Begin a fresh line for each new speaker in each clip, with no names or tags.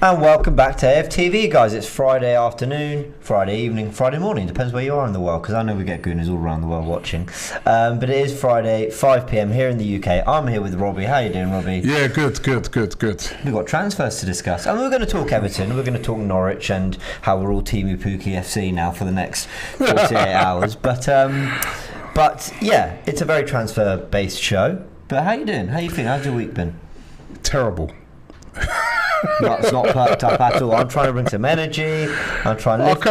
And welcome back to AFTV, guys. It's Friday afternoon, Friday evening, Friday morning. Depends where you are in the world, because I know we get gooners all around the world watching. But it is Friday, 5 p.m. here in the UK. I'm here with Robbie. How you doing, Robbie?
Yeah, good.
We've got transfers to discuss. And we're going to talk Everton, we're going to talk Norwich, and how we're all Team Pookie FC now for the next 48 hours. But yeah, it's a very transfer-based show. But how you doing? How you feeling? How's your week been?
Terrible.
It's not perked up at all. I'm trying to bring some energy. I'm trying to lift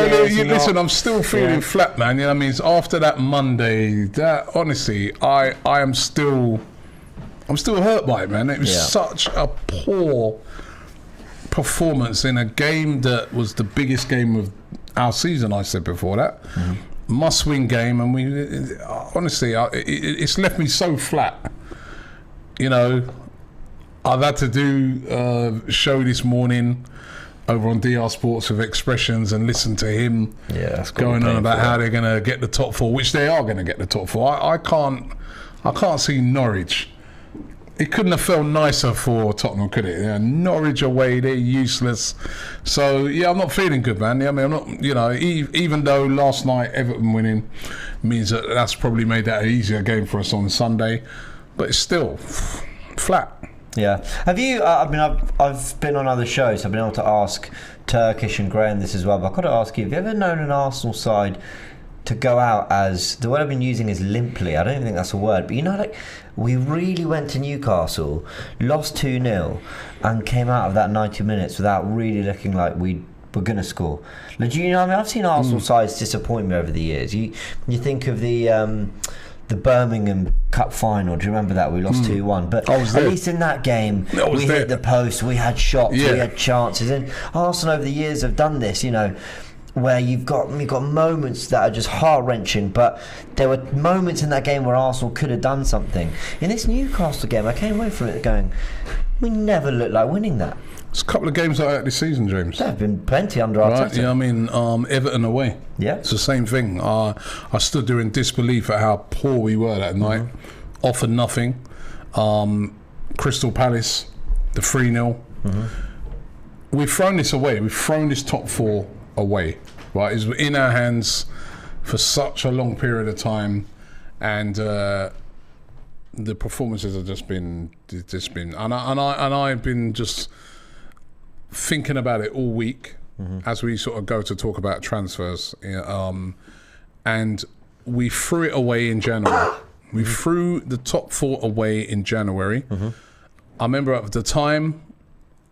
listen, I'm still feeling flat, man. You know what I mean? It's after that Monday, that honestly, I'm still hurt by it, man. It was such a poor performance in a game that was the biggest game of our season. I said before that. Must-win game, and it's left me so flat. You know, I've had to do a show this morning over on DR Sports with Expressions and listen to him going on about how they're going to get the top four, which they are going to get the top four. I can't see Norwich. It couldn't have felt nicer for Tottenham, could it? Yeah, Norwich away, they're useless. So yeah, I'm not feeling good, man. Yeah, I mean, I'm not. You know, even though last night Everton winning means that's probably made that an easier game for us on Sunday, but it's still flat.
Yeah. Have you? I've been on other shows. I've been able to ask Turkish and Graham this as well. But I've got to ask you: have you ever known an Arsenal side to go out as, the word I've been using is limply? I don't even think that's a word. But you know, like, we really went to Newcastle, lost 2-0, and came out of that 90 minutes without really looking like we were going to score. Like, you know, I mean, I've seen Arsenal sides disappoint me over the years. You think of the Birmingham Cup final. Do you remember that? We lost 2-1. But at least in that game, we hit the post, we had shots, we had chances. And Arsenal over the years have done this, you know, where you've got moments that are just heart-wrenching, but there were moments in that game where Arsenal could have done something. In this Newcastle game, I came away from it going, we never looked like winning that.
It's a couple of games like that this season, James.
There have been plenty under Arteta.
Right, yeah, I mean, Everton away. Yeah. It's the same thing. I stood there in disbelief at how poor we were that night. Offered nothing. Crystal Palace, the 3-0. We've thrown this away. We've thrown this top four away. Right? It's in our hands for such a long period of time. And the performances have just been and I've been just thinking about it all week as we sort of go to talk about transfers, and we threw it away in January. We threw the top four away in January. I remember at the time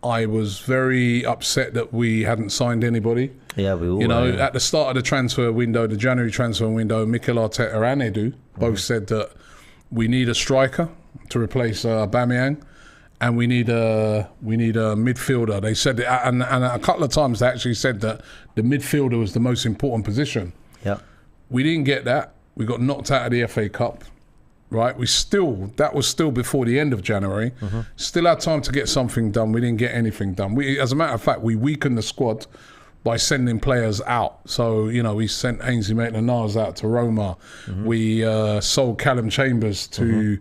I was very upset that we hadn't signed anybody. Yeah, we all were. At the start of the transfer window, the January transfer window, Mikel Arteta and Edu both said that we need a striker to replace Aubameyang. And we need a midfielder. They said it, and a couple of times they actually said that the midfielder was the most important position. Yeah, we didn't get that. We got knocked out of the FA Cup. Right, that was still before the end of January. Still had time to get something done. We didn't get anything done. As a matter of fact, we weakened the squad by sending players out. So, you know, we sent Ainsley Maitland-Niles out to Roma. We sold Callum Chambers to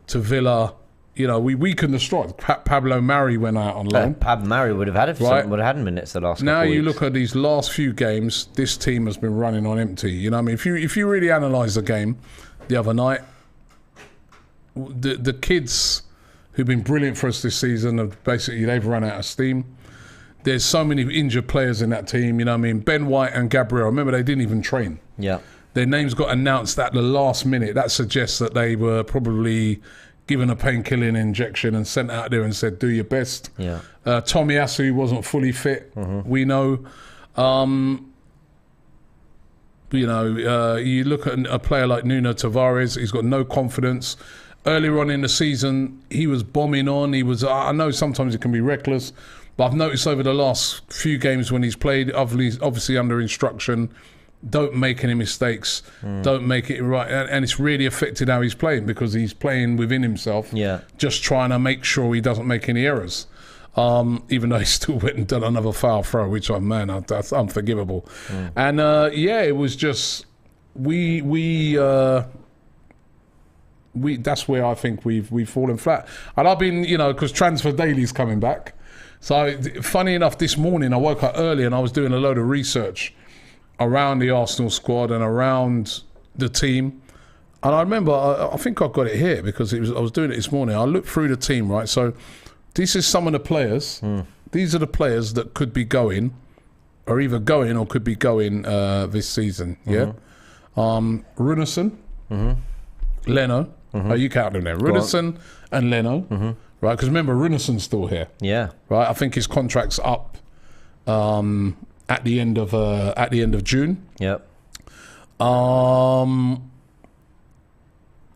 Villa. You know, we weakened the squad. Pablo Mari went out on loan.
Pablo Mari would have had minutes the last couple
Now
of weeks.
You look at these last few games, this team has been running on empty. You know what I mean? If you really analyse the game the other night, the kids who've been brilliant for us this season, they've run out of steam. There's so many injured players in that team. You know what I mean? Ben White and Gabriel, remember, they didn't even train. Yeah. Their names got announced at the last minute. That suggests that they were probably given a painkilling injection and sent out there and said, do your best. Yeah. Tomiyasu wasn't fully fit, we know. You look at a player like Nuno Tavares, he's got no confidence. Earlier on in the season, he was bombing on. I know sometimes it can be reckless, but I've noticed over the last few games when he's played, obviously under instruction, don't make any mistakes, don't make it right, and it's really affected how he's playing, because he's playing within himself, just trying to make sure he doesn't make any errors, even though he still went and done another foul throw, which that's unforgivable. And it was just that's where I think we've fallen flat. And I've been, because Transfer Daily's coming back, So, funny enough, this morning I woke up early and I was doing a load of research around the Arsenal squad and around the team. And I remember, I think I've got it here because I was doing it this morning. I looked through the team, right? So, this is some of the players. These are the players that could be going, or either going or could be going this season. Yeah, Runarsson, Leno. Are you counting them there? Runarsson and Leno, right? Because remember, Runarsson's still here.
Yeah,
right. I think his contract's up at the end of June.
Yep.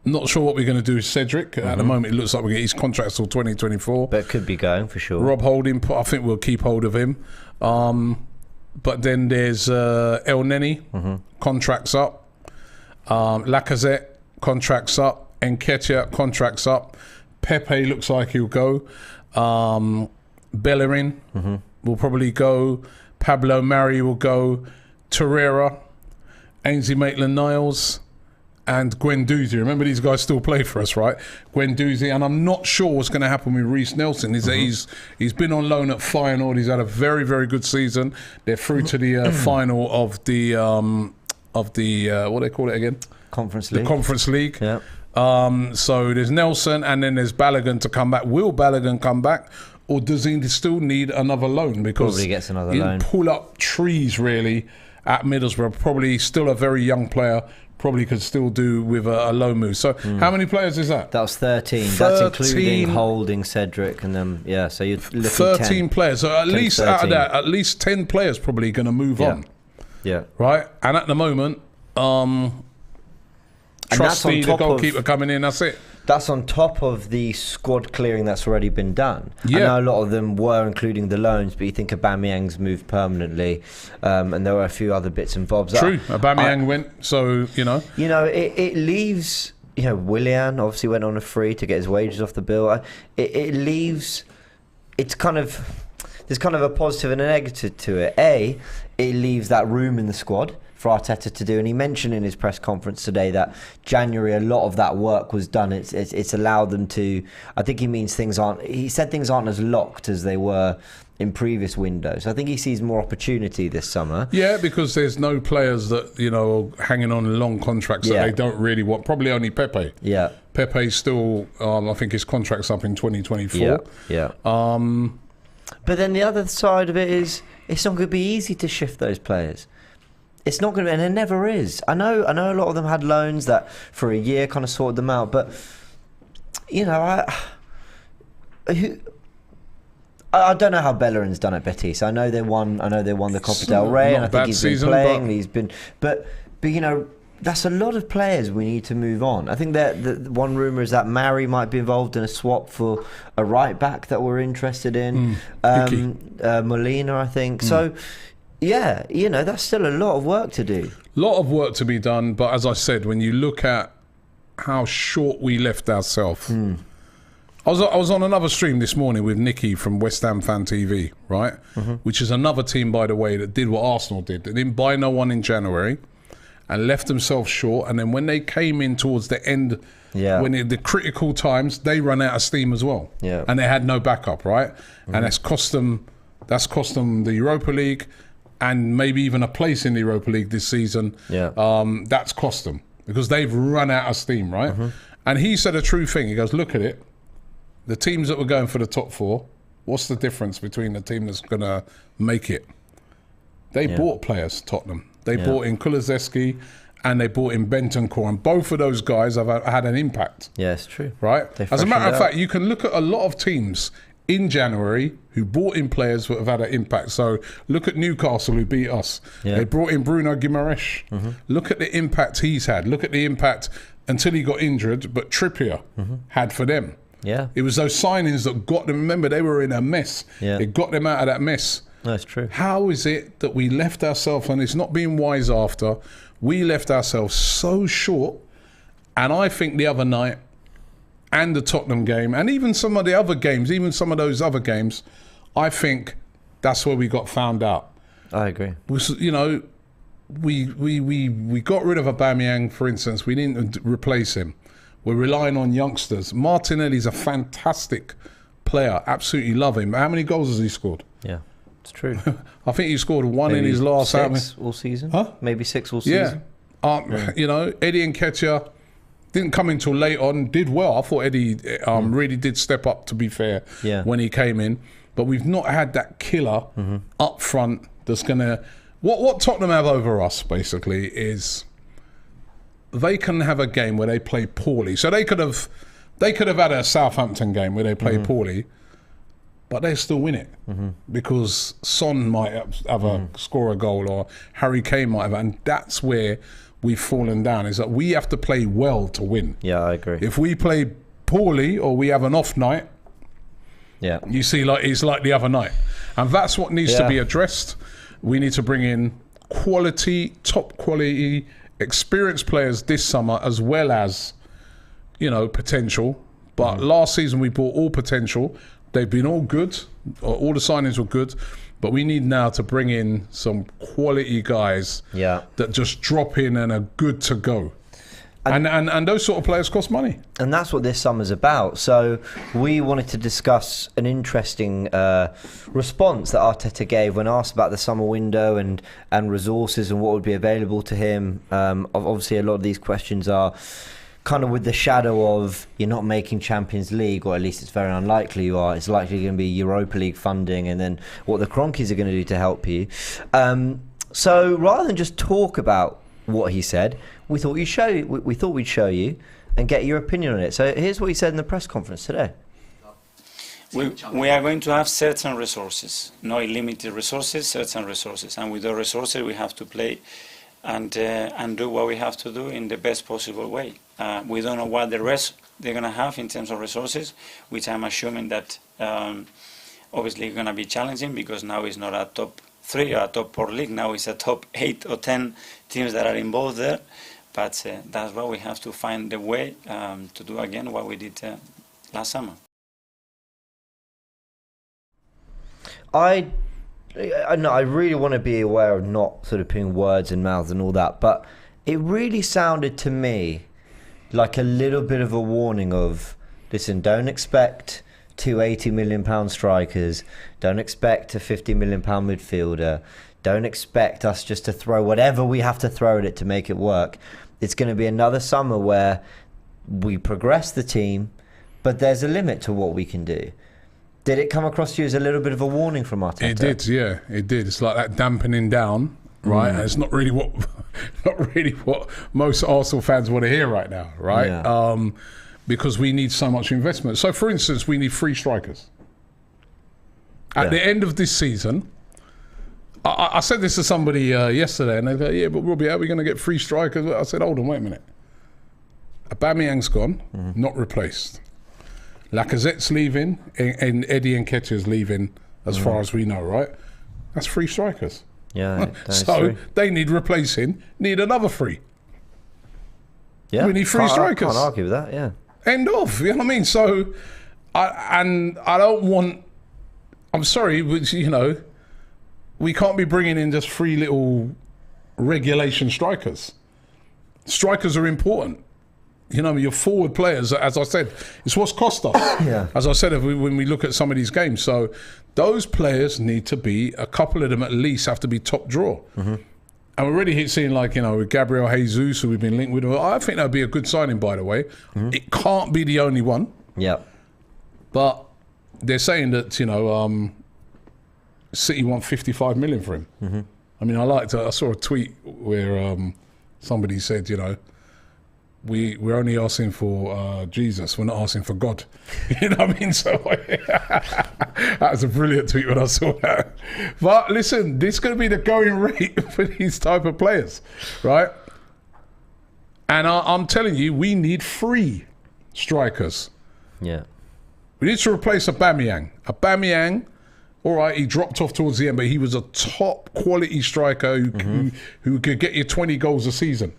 Not sure what we're going to do with Cedric. At the moment, it looks like we get his contract till 2024.
But it could be going for sure.
Rob Holding, I think we'll keep hold of him. But then there's El Neni, contracts up. Lacazette, contracts up. Nketiah, contracts up. Pepe looks like he'll go. Bellerin will probably go. Pablo Mari will go. Torreira, Ainsley Maitland-Niles, and Guendouzi. Remember, these guys still play for us, right? Guendouzi, and I'm not sure what's going to happen with Reece Nelson. Is that he's been on loan at Feyenoord. He's had a very, very good season. They're through to the final of the what do they call it again?
Conference League.
The Conference League.
Yeah.
So there's Nelson, and then there's Balogun to come back. Will Balogun come back, or does he still need another loan? Because
probably gets another
he
loan.
Pull up trees really at Middlesbrough. Probably still a very young player. Probably could still do with a loan move. So how many players is that?
That was 13. That's including Holding, Cedric, and then so you're looking
13
10.
players. So at least 13. Out of that, at least 10 players probably going to move on.
Yeah.
Right. And at the moment, Trusty, the goalkeeper, coming in. That's it.
That's on top of the squad clearing that's already been done.
Yeah.
I know a lot of them were including the loans, but you think Aubameyang's moved permanently, and there were a few other bits and bobs.
True, Aubameyang went, so,
it leaves, Willian obviously went on a free to get his wages off the bill. It leaves, there's kind of a positive and a negative to it. It leaves that room in the squad for Arteta to do, and he mentioned in his press conference today that January a lot of that work was done. It's allowed them to. I think he said things aren't as locked as they were in previous windows. I think he sees more opportunity this summer.
Yeah, because there's no players that are hanging on long contracts that they don't really want. Probably only Pepe.
Yeah,
Pepe's still. I think his contract's up in 2024.
Yeah. But then the other side of it is it's not going to be easy to shift those players. It's not going to, and it never is. I know a lot of them had loans that for a year kind of sorted them out, but I don't know how Bellerin's done at Betis. I know they won the Copa del Rey, and I think he's been playing. But that's a lot of players we need to move on. I think that the one rumour is that Mari might be involved in a swap for a right back that we're interested in. Molina, I think. So. Yeah, that's still a lot of work to do.
A lot of work to be done, but as I said, when you look at how short we left ourselves. I was on another stream this morning with Nicky from West Ham Fan TV, right? Which is another team, by the way, that did what Arsenal did. They didn't buy no one in January and left themselves short. And then when they came in towards the end, the critical times, they run out of steam as well.
Yeah.
And they had no backup, right? And that's cost them the Europa League. And maybe even a place in the Europa League this season. That's cost them because they've run out of steam, right? And he said a true thing. He goes, look at it. The teams that were going for the top four, what's the difference between the team that's going to make it? They bought players, Tottenham. They bought in Kulusevski and they bought in Bentancur. And both of those guys have had an impact.
Yeah, it's true.
Right? As a matter of fact, you can look at a lot of teams in January who brought in players that have had an impact. So look at Newcastle who beat us. They brought in Bruno Guimaraes. Look at the impact he's had. Look at the impact until he got injured, but Trippier had for them.
Yeah.
It was those signings that got them. Remember, they were in a mess. It got them out of that mess.
That's true.
How is it that we left ourselves, and it's not being wise after, we left ourselves so short? And I think the other night, and the Tottenham game, and even some of the other games, even some of those other games, I think that's where we got found out.
I agree.
We got rid of Aubameyang, for instance. We didn't replace him. We're relying on youngsters. Martinelli's a fantastic player. Absolutely love him. How many goals has he scored?
Yeah, it's true.
I think he scored one in his last
6 all season.
Huh?
Maybe 6 all season.
Yeah. You know, Eddie Nketiah didn't come in till late on. Did well. I thought Eddie really did step up, to be fair, when he came in. But we've not had that killer up front that's going to... What Tottenham have over us, basically, is they can have a game where they play poorly. So they could have had a Southampton game where they play poorly, but they still win it because Son might have score a goal, or Harry Kane might have, and that's where we've fallen down, is that we have to play well to win.
Yeah, I agree.
If we play poorly or we have an off night, you see, like it's like the other night, and that's what needs to be addressed. We need to bring in top quality, experienced players this summer, as well as, you know, potential. But last season we bought all potential. They've been all good. All the signings were good. But we need now to bring in some quality guys that just drop in and are good to go. And those sort of players cost money. And
that's what this summer's about. So we wanted to discuss an interesting response that Arteta gave when asked about the summer window and resources and what would be available to him. Obviously, a lot of these questions are kind of with the shadow of you're not making Champions League, or at least it's very unlikely you are. It's likely going to be Europa League funding, and then what the Cronkies are going to do to help you. So rather than just talk about what he said, we thought we'd show you and get your opinion on it. So here's what he said in the press conference today.
We are going to have certain resources, not limited resources, certain resources, and with those resources we have to play and do what we have to do in the best possible way. We don't know what the rest they're going to have in terms of resources, which I'm assuming that obviously going to be challenging, because now it's not a top 3 or a top 4 league. Now it's a top 8 or 10 teams that are involved there. But that's why we have to find the way to do again what we did last summer.
I really want to be aware of not sort of putting words in mouths and all that, but it really sounded to me like a little bit of a warning of, listen, don't expect 2 £80 million strikers, don't expect a £50 million midfielder, don't expect us just to throw whatever we have to throw at it to make it work. It's going to be another summer where we progress the team, but there's a limit to what we can do. Did it come across to you as a little bit of a warning from Arteta?
It did, yeah, it did. It's like that dampening down, right? And it's not really what most Arsenal fans want to hear right now, right? Yeah. Because we need so much investment. So, for instance, we need 3 strikers. At the end of this season, I said this to somebody yesterday, and they go, yeah, but Robbie, how are we going to get 3 strikers? I said, hold on, wait a minute. Aubameyang's gone, not replaced. Lacazette's leaving, and Eddie Nketiah's leaving, as far as we know, right? That's 3 strikers.
Yeah.
So they need replacing, need another 3.
Yeah.
We need 3 strikers.
I can't argue with that, yeah.
End of, you know what I mean? So, I don't want, I'm sorry, but, you know, we can't be bringing in just 3 little regulation strikers. Strikers are important. You know, your forward players, as I said, it's what's cost us.
Yeah.
As I said, when we look at some of these games. So those players need to be, a couple of them at least have to be top draw. And we're already seeing, like, you know, with Gabriel Jesus, who we've been linked with. I think that would be a good signing, by the way. It can't be the only one.
Yeah.
But they're saying that, you know, City want 55 million for him. I mean, I saw a tweet where somebody said, you know, we're only asking for Jesus, we're not asking for God. You know what I mean? So that was a brilliant tweet when I saw that. But listen, this is going to be the going rate for these type of players, right? And I'm telling you, we need 3 strikers.
Yeah.
We need to replace Aubameyang. Aubameyang, all right, he dropped off towards the end, but he was a top quality striker who could get you 20 goals a season.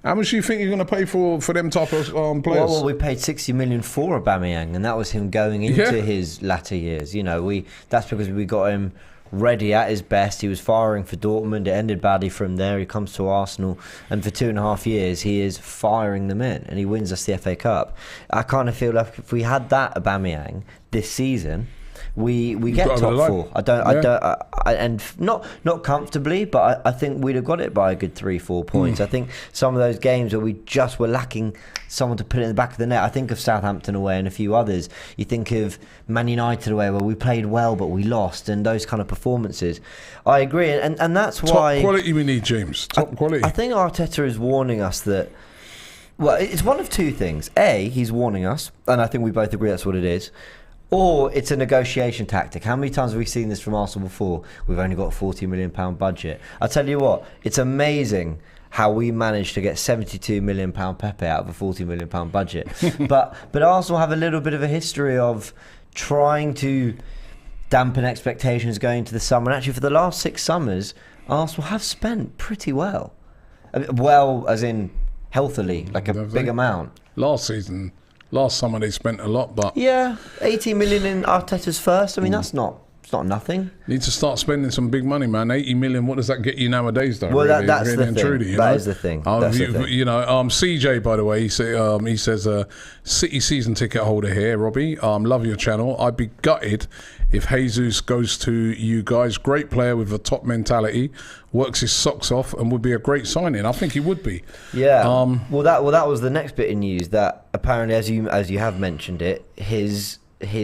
How much do you think you're going to pay for them type of players?
Well, we paid 60 million for Aubameyang, and that was him going into his latter years. You know, that's because we got him ready at his best. He was firing for Dortmund. It ended badly from there. He comes to Arsenal, and for 2.5 years, he is firing them in, and he wins us the FA Cup. I kind of feel like if we had that Aubameyang this season, we get top 4. And not comfortably, but I think we'd have got it by a good 3-4 points. I think some of those games where we just were lacking someone to put it in the back of the net. I think of Southampton away and a few others. You think of Man United away where we played well but we lost, and those kind of performances. I agree, and that's why
top quality we need, James. Top quality.
I think Arteta is warning us that. Well, it's one of two things. A, he's warning us, and I think we both agree that's what it is. Or it's a negotiation tactic. How many times have we seen this from Arsenal before? We've only got a £40 million budget. I'll tell you what, it's amazing how we managed to get £72 million Pepe out of a £40 million budget. but Arsenal have a little bit of a history of trying to dampen expectations going into the summer. And actually, for the last 6 summers, Arsenal have spent pretty well. Well, as in healthily, like a big amount.
Last summer they spent a lot, but
80 million in Arteta's first. I mean, it's not nothing.
Need to start spending some big money, man. 80 million. What does that get you nowadays, though?
Well,
really,
that's
really
the thing.
Truly,
that is the thing.
CJ, by the way, he says, City season ticket holder here, Robbie. Love your channel. I'd be gutted if Jesus goes to you guys. Great player with a top mentality, works his socks off, and would be a great signing. I think he would be.
Yeah. Well, that was the next bit of news, that apparently, as you have mentioned it, his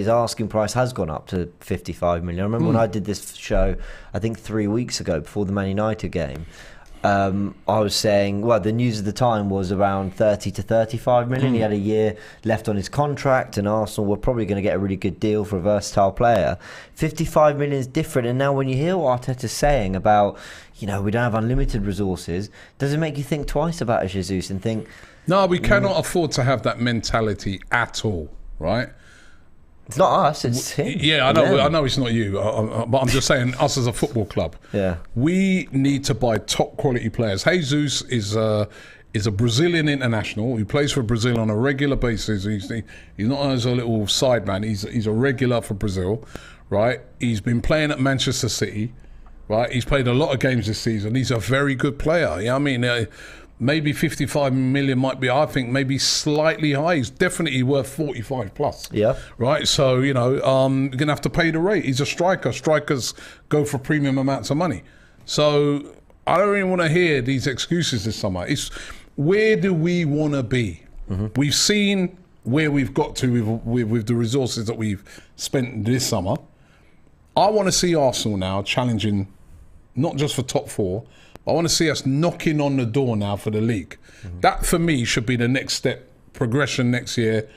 asking price has gone up to 55 million. I remember when I did this show, I think 3 weeks ago before the Man United game, I was saying, well, the news at the time was around 30 to 35 million. He had a year left on his contract, and Arsenal were probably going to get a really good deal for a versatile player. 55 million is different, and now when you hear what Arteta's saying about, we don't have unlimited resources, does it make you think twice about Jesus and think...
No, we cannot afford to have that mentality at all, right?
It's not us, it's him.
Yeah, I know it's not you, but I'm just saying us as a football club.
Yeah.
We need to buy top quality players. Jesus is a Brazilian international who plays for Brazil on a regular basis. He's not as a little side man. He's a regular for Brazil, right? He's been playing at Manchester City, right? He's played a lot of games this season. He's a very good player. I mean, maybe 55 million might be, I think, maybe slightly high. He's definitely worth 45 plus.
Yeah.
Right? So, you're going to have to pay the rate. He's a striker. Strikers go for premium amounts of money. So, I don't really want to hear these excuses this summer. It's where do we want to be? We've seen where we've got to with the resources that we've spent this summer. I want to see Arsenal now challenging not just for top 4, I want to see us knocking on the door now for the league. That, for me, should be the next step, progression next year.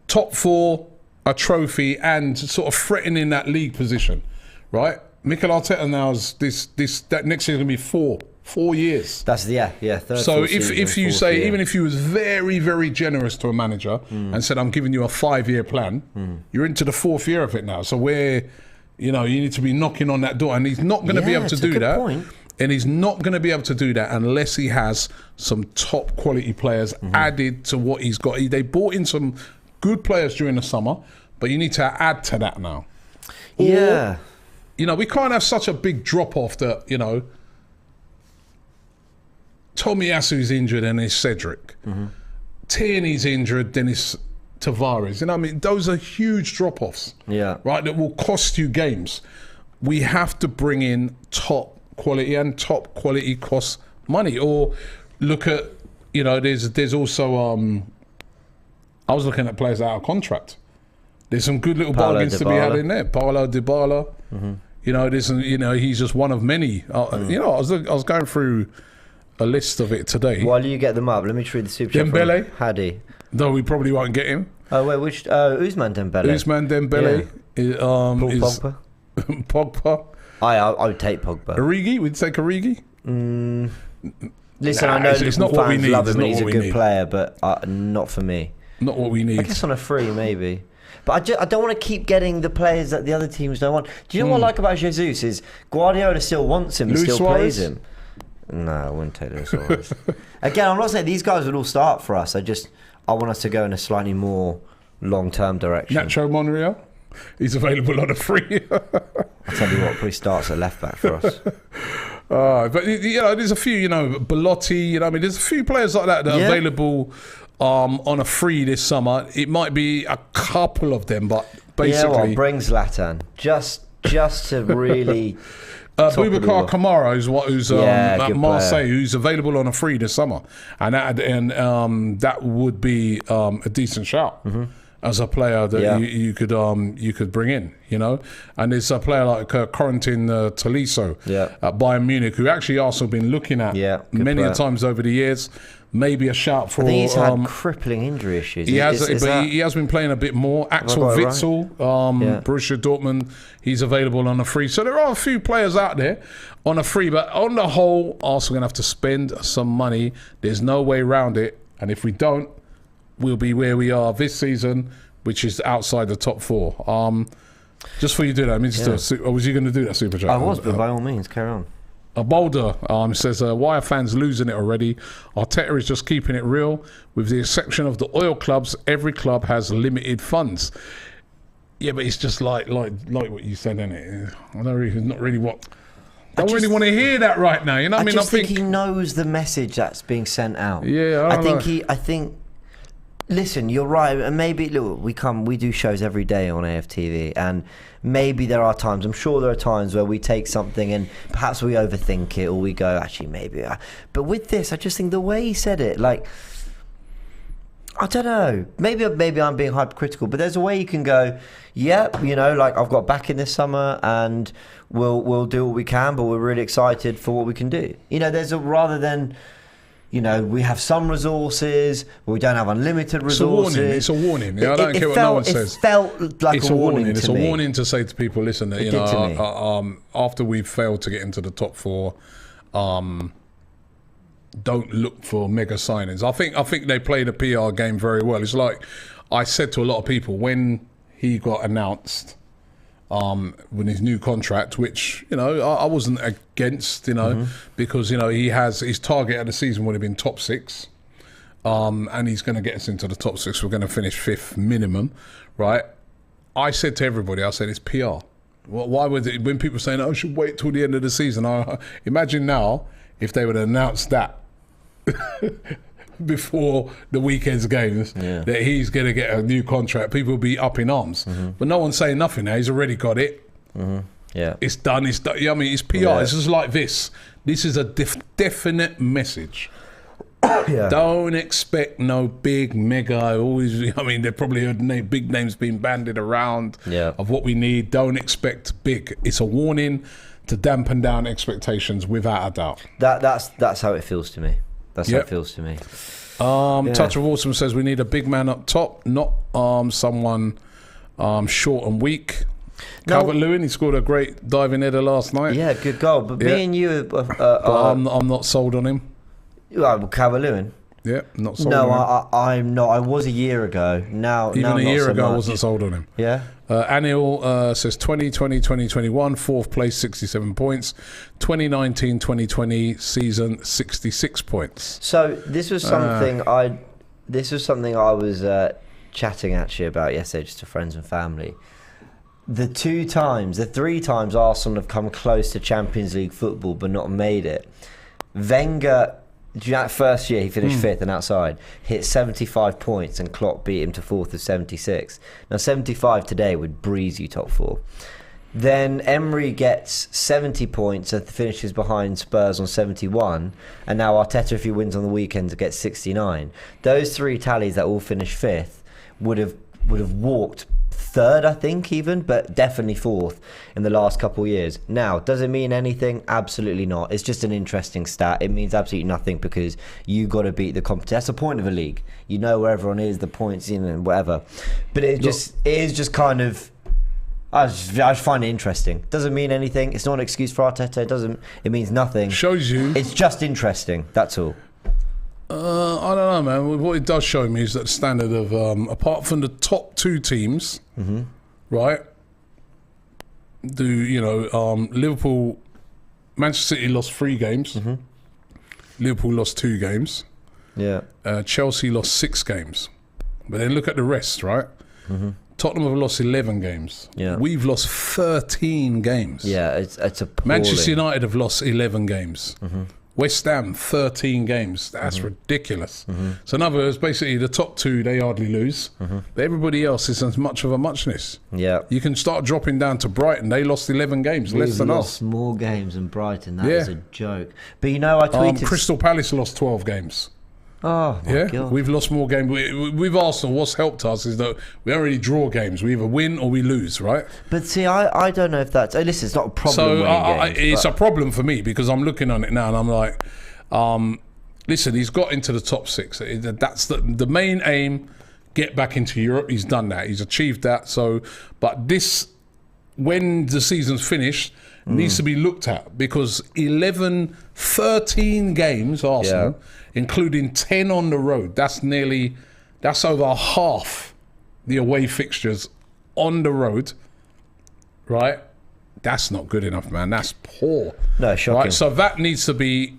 Top 4, a trophy, and sort of threatening that league position, right? Mikel Arteta now's that next year is going to be 4 years.
That's third.
So if you say, even if you was very, very generous to a manager and said, I'm giving you a 5-year plan, you're into the 4th year of it now. So where, you need to be knocking on that door, and he's not going to be able to do that. Point. And he's not going to be able to do that unless he has some top quality players added to what he's got. They brought in some good players during the summer, but you need to add to that now.
Yeah.
Or, we can't have such a big drop-off that, Tomiyasu's injured and it's Cedric. Tierney's injured, then it's Tavares. I mean, those are huge drop-offs.
Yeah.
Right, that will cost you games. We have to bring in top quality, and top quality costs money. Or look at, there's also I was looking at players out of contract. There's some good little bargains to be had in there. Paulo Dybala, he's just one of many. I was going through a list of it today.
While you get them up, let me read the super chat
Dembele,
from Hadi.
Though we probably won't get him.
Oh wait, which Ousmane Dembele?
Pogba. Pogba.
I would take Pogba.
Origi? We'd take Origi?
Listen, I know
it's not what we need.
Love him, he's a good player, but not for me.
Not what we need.
I guess on a free, maybe. But I don't want to keep getting the players that the other teams don't want. Do you know what I like about Jesus is Guardiola still wants him and still plays him. No, I wouldn't take Luis Suarez. Again, I'm not saying these guys would all start for us. I want us to go in a slightly more long-term direction.
Nacho Monreal? He's available on a free.
I'll tell you what, probably starts at left back for us.
But there's a few, Belotti. There's a few players like that are available on a free this summer. It might be a couple of them, but basically,
bring Zlatan just to really.
Boubacar Kamara who's at Marseille, who's available on a free this summer, and that would be a decent shout. Mm-hmm. As a player that you could bring in, and there's a player like Corentin Tolisso at Bayern Munich, who actually Arsenal have been looking at many times over the years. Maybe a shout for.
I think he's had crippling injury issues.
He has been playing a bit more. Axel Witsel, Borussia Dortmund, he's available on a free. So there are a few players out there on a free, but on the whole, Arsenal going to have to spend some money. There's no way around it, and if we don't, we'll be where we are this season, which is outside the top four. Just before you do that, was you going to do that, Super Chat?
I was, but by all means, carry on.
Boulder says, why are fans losing it already? Arteta is just keeping it real. With the exception of the oil clubs, every club has limited funds. Yeah, but it's just like what you said, isn't it? I don't really want to hear that right now.
I think he knows the message that's being sent out.
Yeah,
I think. Listen, you're right, and maybe look, we do shows every day on AFTV, and maybe there are times, I'm sure there are times where we take something and perhaps we overthink it, or we go, actually, maybe. But with this, I just think the way he said it, like, I don't know, maybe I'm being hypercritical, but there's a way you can go, I've got back in this summer, and we'll do what we can, but we're really excited for what we can do. There's a rather than. We have some resources, but we don't have unlimited resources.
It's a warning. I don't care what no one says.
It felt like a warning to me.
It's a warning to say to people, listen, after we've failed to get into the top four, don't look for mega signings. I think they played a PR game very well. It's like I said to a lot of people when he got announced, with his new contract, which I wasn't against, because he has his target at the season would have been top six, and he's going to get us into the top six. We're going to finish fifth minimum, right? I said to everybody, it's PR. Why would it, when people saying, "Oh, should wait till the end of the season"? Imagine now if they would announce that before the weekend's games that he's going to get a new contract. People will be up in arms, but no one's saying nothing now. He's already got it. It's done. It's done. It's PR. It's just like this is a definite message. Don't expect no big mega. They've probably heard big names being bandied around of what we need. Don't expect big. It's a warning to dampen down expectations without a doubt.
That's how it feels to me. That's how it feels to me.
Touch of Awesome says we need a big man up top, not someone short and weak. Calvert-Lewin, he scored a great diving header last night.
Yeah, good goal. But me and you...
I'm not sold on him.
Calvert-Lewin?
Yeah, not sold on him.
No, I'm not. I was a year ago. Even
a year ago, I wasn't sold on him.
Yeah.
Anil says 2020-2021, fourth place, 67 points. 2019-2020 season, 66 points.
So this was something I was chatting actually about yesterday, just to friends and family. The three times Arsenal have come close to Champions League football but not made it. Wenger, that first year he finished fifth and outside, hit 75 points, and Klopp beat him to fourth of 76. Now 75 today would breeze you top four. Then Emery gets 70 points and finishes behind Spurs on 71, and now Arteta, if he wins on the weekend, gets 69. Those three tallies that all finish fifth would have walked third, I think, even, but definitely fourth in the last couple of years. Now, does it mean anything? Absolutely not. It's just an interesting stat. It means absolutely nothing because you got to beat the competition. That's the point of a league. You know where everyone is, the points, and whatever. But it is just kind of. I just find it interesting. Doesn't mean anything. It's not an excuse for Arteta. It means nothing.
Shows you.
It's just interesting. That's all.
I don't know, man. What it does show me is that the standard of, apart from the top two teams, right? Liverpool, Manchester City lost 3 games. Liverpool lost 2 games. Yeah. Chelsea lost 6 games. But then look at the rest, right? Tottenham have lost 11 games.
Yeah.
We've lost 13 games.
Yeah, it's appalling.
Manchester United have lost 11 games.
Mm-hmm.
West Ham, 13 games. That's ridiculous.
Mm-hmm.
So in other words, basically the top two, they hardly lose.
Mm-hmm.
But everybody else is as much of a muchness.
Yeah.
You can start dropping down to Brighton. They lost 11 games, less than
We've
us.
lost more games than Brighton. That is a joke. But you know, I tweeted...
Crystal Palace lost 12 games.
Oh, my God.
We've lost more games. With Arsenal, what's helped us is that we don't really draw games. We either win or we lose, right?
But see, I don't know if that's... Listen, it's not a problem winning games.
It's a problem for me because I'm looking on it now and I'm like, listen, he's got into the top 6. That's the main aim, get back into Europe. He's done that. He's achieved that. So, but this, when the season's finished, needs to be looked at because 13 games, Arsenal...
Yeah.
including 10 on the road. That's over half the away fixtures on the road, right? That's not good enough, man. That's poor.
No, shocking.
Right? So that needs to be,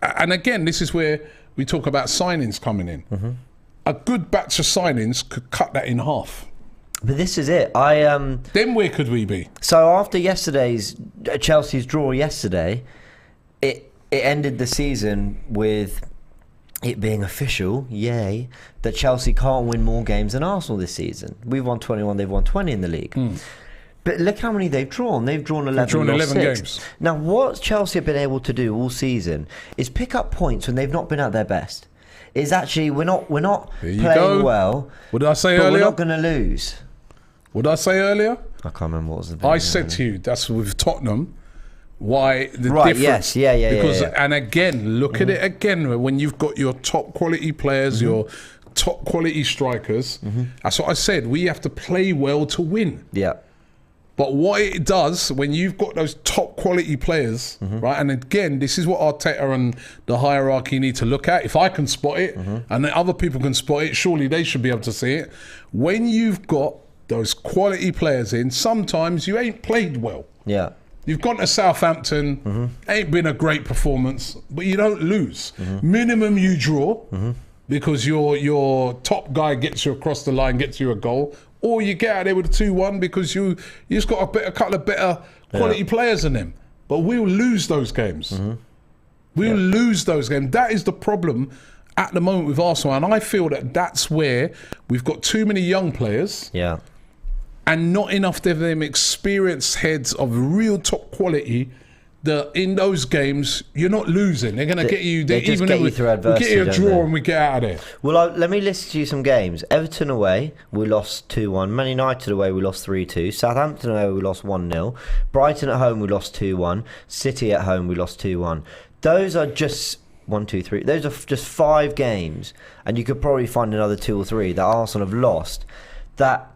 and again, this is where we talk about signings coming in. Mm-hmm. A good batch of signings could cut that in half.
But this is it.
Then where could we be?
So after Chelsea's draw yesterday, it ended the season with it being official, yay, that Chelsea can't win more games than Arsenal this season. We've won 21, they've won 20 in the league. But look how many they've drawn. They've drawn 11,
they've drawn 11 games.
Now, what Chelsea have been able to do all season is pick up points when they've not been at their best. Is actually we're not playing well.
What did I say
but
earlier?
We're not going to lose.
What did I say earlier?
I can't remember what was the.
I said to you that's with Tottenham. Why the
right,
difference?
Yes, yeah.
Because
yeah.
And again, look at it again when you've got your top quality players, your top quality strikers. That's what I said. We have to play well to win.
Yeah.
But what it does when you've got those top quality players, right? And again, this is what Arteta and the hierarchy need to look at. If I can spot it, and the other people can spot it, surely they should be able to see it. When you've got those quality players in, sometimes you ain't played well.
Yeah.
You've gone to Southampton, ain't been a great performance, but you don't lose. Minimum you draw because your top guy gets you across the line, gets you a goal, or you get out there with a 2-1 because you just got a couple of better quality players than them. But we'll lose those games. We'll lose those games. That is the problem at the moment with Arsenal, and I feel that that's where we've got too many young players.
Yeah.
And not enough of them experienced heads of real top quality that in those games you're not losing. They're going to get you.
They just get you through adversity.
We get you a draw and we get out of there.
Well, let me list to you some games. Everton away, we lost 2-1. Man United away, we lost 3-2. Southampton away, we lost 1-0. Brighton at home, we lost 2-1. City at home, we lost 2-1. Those are just 1, 2, 3. Those are just 5 games, and you could probably find another 2 or 3 that Arsenal have lost. That.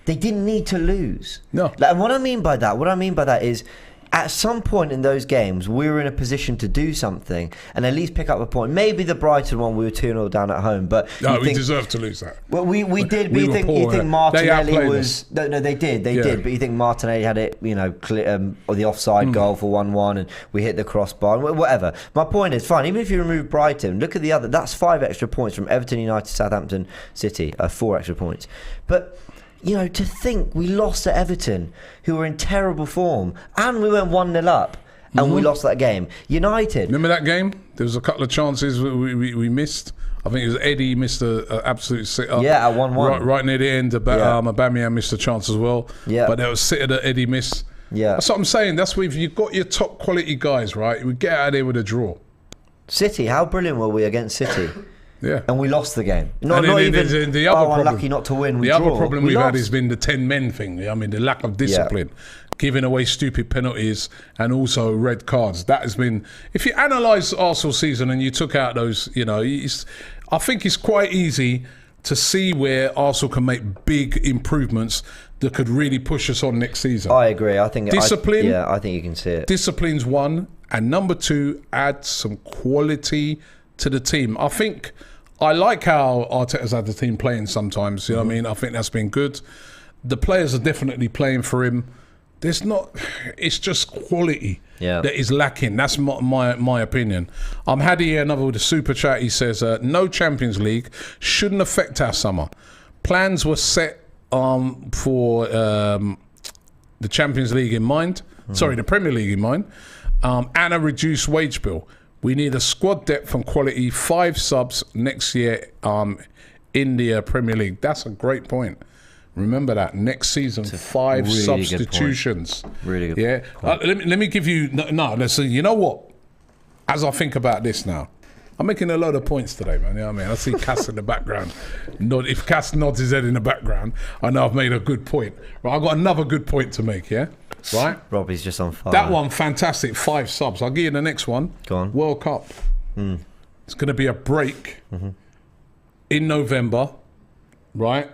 They didn't need to lose.
No.
And what I mean by that is at some point in those games, we were in a position to do something and at least pick up a point. Maybe the Brighton one, we were 2-0 down at home, but
no, we deserved to lose that.
Well, we did. But you think Martinelli was? No, they did. They did. But you think Martinelli had it, or the offside goal for 1-1, and we hit the crossbar. Whatever. My point is, fine. Even if you remove Brighton, look at the other. That's 5 extra points from Everton, United, Southampton, City. 4 extra points, but. To think we lost to Everton, who were in terrible form, and we went 1-0 up, and we lost that game. United.
Remember that game? There was a couple of chances we missed. I think it was Eddie missed an absolute sit-up.
Yeah, at 1-1.
Right near the end. Aubameyang missed a chance as well.
Yeah.
But there was sit that Eddie missed.
Yeah.
That's what I'm saying. That's where you've got your top quality guys, right? We get out of there with a draw.
City, how brilliant were we against City?
Yeah.
And we lost the game. Not even
the other problem,
unlucky not to win.
Other problem we've had has been the 10 men thing. I mean, the lack of discipline, giving away stupid penalties and also red cards. That has been, if you analyse Arsenal's season and you took out those, I think it's quite easy to see where Arsenal can make big improvements that could really push us on next season.
I agree. I think
discipline.
I think you can see it.
Discipline's one, and number 2, add some quality to the team. I like how Arteta's had the team playing sometimes. You know what I mean? I think that's been good. The players are definitely playing for him. It's just quality that is lacking. That's my opinion. Had here another with a super chat. He says, no Champions League shouldn't affect our summer. Plans were set for the Champions League in mind. Sorry, the Premier League in mind. And a reduced wage bill. We need a squad depth and quality, 5 subs next year in the Premier League. That's a great point. Remember that. Next season, 5
really
substitutions.
Really good.
Yeah. Let me give you... No, listen, you know what? As I think about this now, I'm making a load of points today, man. You know what I mean? I see Cass in the background. If Cass nods his head in the background, I know I've made a good point. Right, I've got another good point to make, yeah? Right?
Robbie's just on fire.
That one, fantastic. 5 subs. I'll give you the next one.
Go on.
World Cup. It's going to be a break in November, right?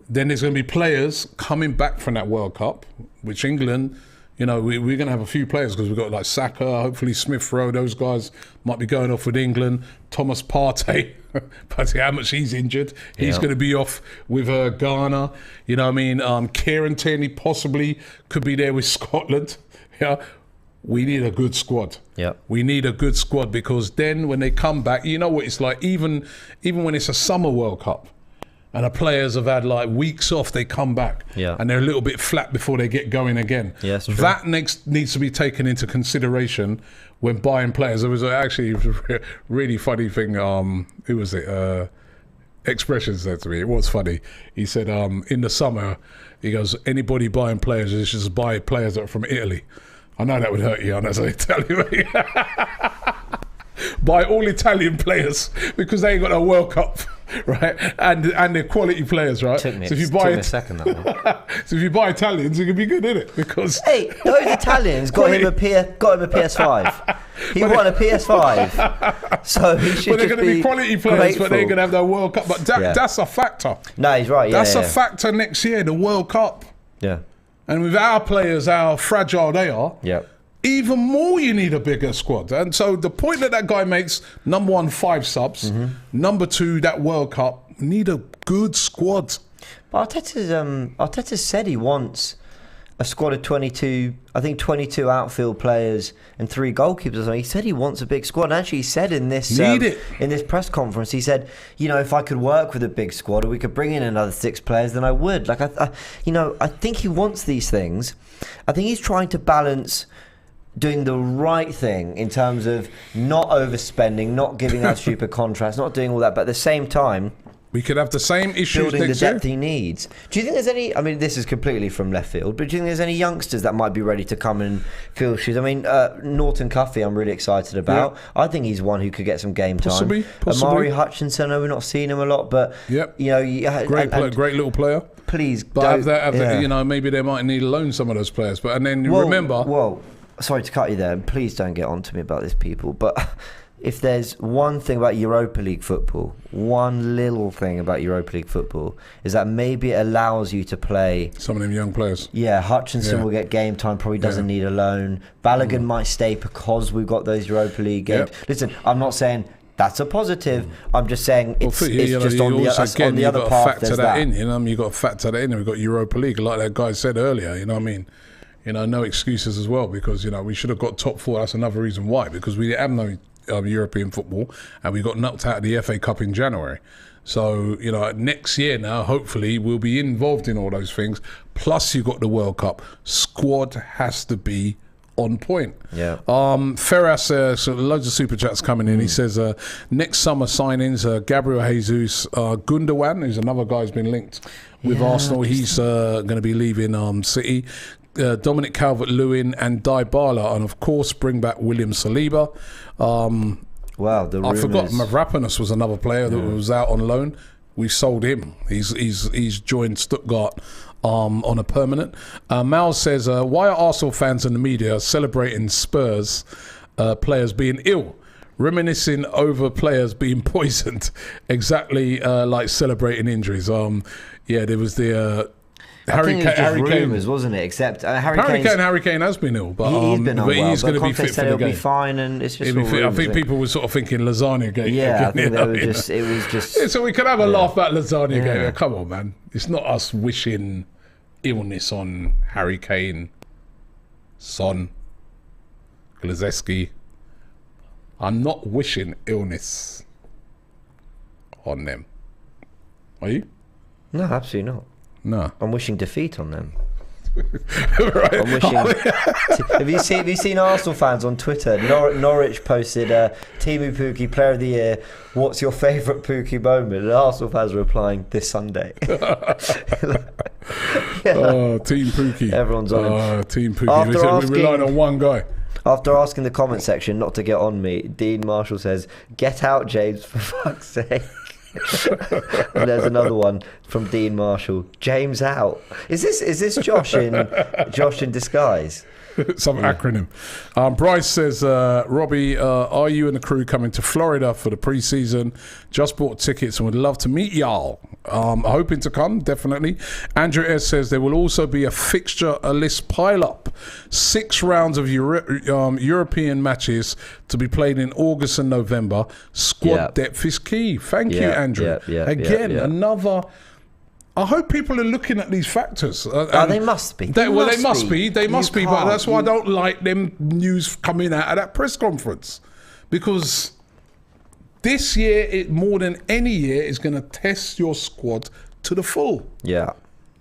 Then there's going to be players coming back from that World Cup, which England, you know, we're going to have a few players because we've got like Saka, hopefully Smith Rowe, those guys might be going off with England. Thomas Partey, but how much he's injured. He's going to be off with Ghana. You know what I mean? Kieran Tierney possibly could be there with Scotland. Yeah. We need a good squad.
Yeah.
We need a good squad because then when they come back, you know what it's like, even when it's a summer World Cup and the players have had like weeks off, they come back and they're a little bit flat before they get going again.
Yes,
that needs to be taken into consideration when buying players. There was actually a really funny thing. Who was it? Expression said to me, it was funny. He said, in the summer, he goes, anybody buying players is just buy players that are from Italy. I know that would hurt you, and as I tell you, buy all Italian players because they ain't got a World Cup, right? And they're quality players, right?
Took me a second. That one.
So if you buy Italians, it could be good, innit? Because
hey, those Italians got him a PS5. He won a PS5, so he should.
But they're going to be quality players,
grateful.
But they're going to have their World Cup. But that's a factor.
No, he's right.
That's a factor next year, the World Cup.
Yeah.
And with our players, how fragile they are, even more you need a bigger squad. And so the point that guy makes, number 1, 5 subs. Number 2, that World Cup, need a good squad.
But Arteta said he wants a squad of 22, I think 22 outfield players and 3 goalkeepers. He said he wants a big squad. And actually, he said in this press conference, he said, you know, if I could work with a big squad or we could bring in another 6 players, then I would. Like, I think he wants these things. I think he's trying to balance doing the right thing in terms of not overspending, not giving out stupid contracts, not doing all that, but at the same time,
we could have the same issues
building the
next year.
depth he needs. Do you think there's any, I mean, this is completely from left field, but do you think there's any youngsters that might be ready to come and fill shoes? I mean, Norton Cuffy, I'm really excited about. Yeah. I think he's one who could get some game time.
Possibly.
Amari Hutchinson, I know we're not seeing him a lot, but, you know...
Great little player.
Please
but don't... you know, maybe they might need to loan some of those players. But and then remember...
Well, sorry to cut you there, and please don't get on to me about this, people, but... If there's one thing about Europa League football, one little thing about Europa League football, is that maybe it allows you to play...
some of them young players.
Yeah, Hutchinson will get game time, probably doesn't need a loan. Balogun might stay because we've got those Europa League games. Listen, I'm not saying that's a positive. I'm just saying it's just on the other path. There's that.
You've got to factor that in. We've got Europa League, like that guy said earlier, you know what I mean? You know, no excuses as well, because, you know, we should have got top 4. That's another reason why, because we have no... European football, and we got knocked out of the FA Cup in January. So, you know, next year now, hopefully, we'll be involved in all those things. Plus, you've got the World Cup. Squad has to be on point.
Yeah.
Ferras, so loads of super chats coming in. He says, next summer signings, Gabriel Jesus, Gundogan, who's another guy who's been linked with Arsenal. He's going to be leaving City. Dominic Calvert-Lewin and Dybala, and of course bring back William Saliba.
Wow, the rumours.
I forgot Mavropanos was another player that was out on loan. We sold him. He's joined Stuttgart on a permanent. Mal says, why are Arsenal fans and the media celebrating Spurs players being ill? Reminiscing over players being poisoned, exactly like celebrating injuries. There was the
Harry Kane, rumours, wasn't it? Except
Harry Kane has been ill, but
he's been unwell.
But he's going to be fit for the game.
He'll be fine, and it's just.
I think people were sort of thinking lasagna gate.
Yeah, I think they were just. It was just.
Yeah, so we could have a laugh about lasagna gate. Come on, man! It's not us wishing illness on Harry Kane, Son, Kulusevski. I'm not wishing illness on them. Are you?
No, absolutely not.
No.
I'm wishing defeat on them.
Right.
I'm wishing. Have you seen Arsenal fans on Twitter? Norwich posted Timu Pukki Player of the Year. What's your favourite Pukki moment? And Arsenal fans are replying this Sunday.
Oh, Team Pukki.
Everyone's on him.
Team Pukki. We relied on one guy.
After asking the comment section not to get on me, Dean Marshall says, "Get out, James, for fuck's sake." And there's another one from Dean Marshall. James out. Is this Josh in disguise?
Some acronym. Bryce says, Robbie, are you and the crew coming to Florida for the pre-season? Just bought tickets and would love to meet y'all. Hoping to come, definitely. Andrew S says there will also be a fixture list pile-up. 6 rounds of European matches to be played in August and November. Squad depth is key. Thank you, Andrew. Another... I hope people are looking at these factors.
They must be.
They must be. But that's why I don't like them news coming out of that press conference. Because this year, more than any year, is going to test your squad to the full.
Yeah.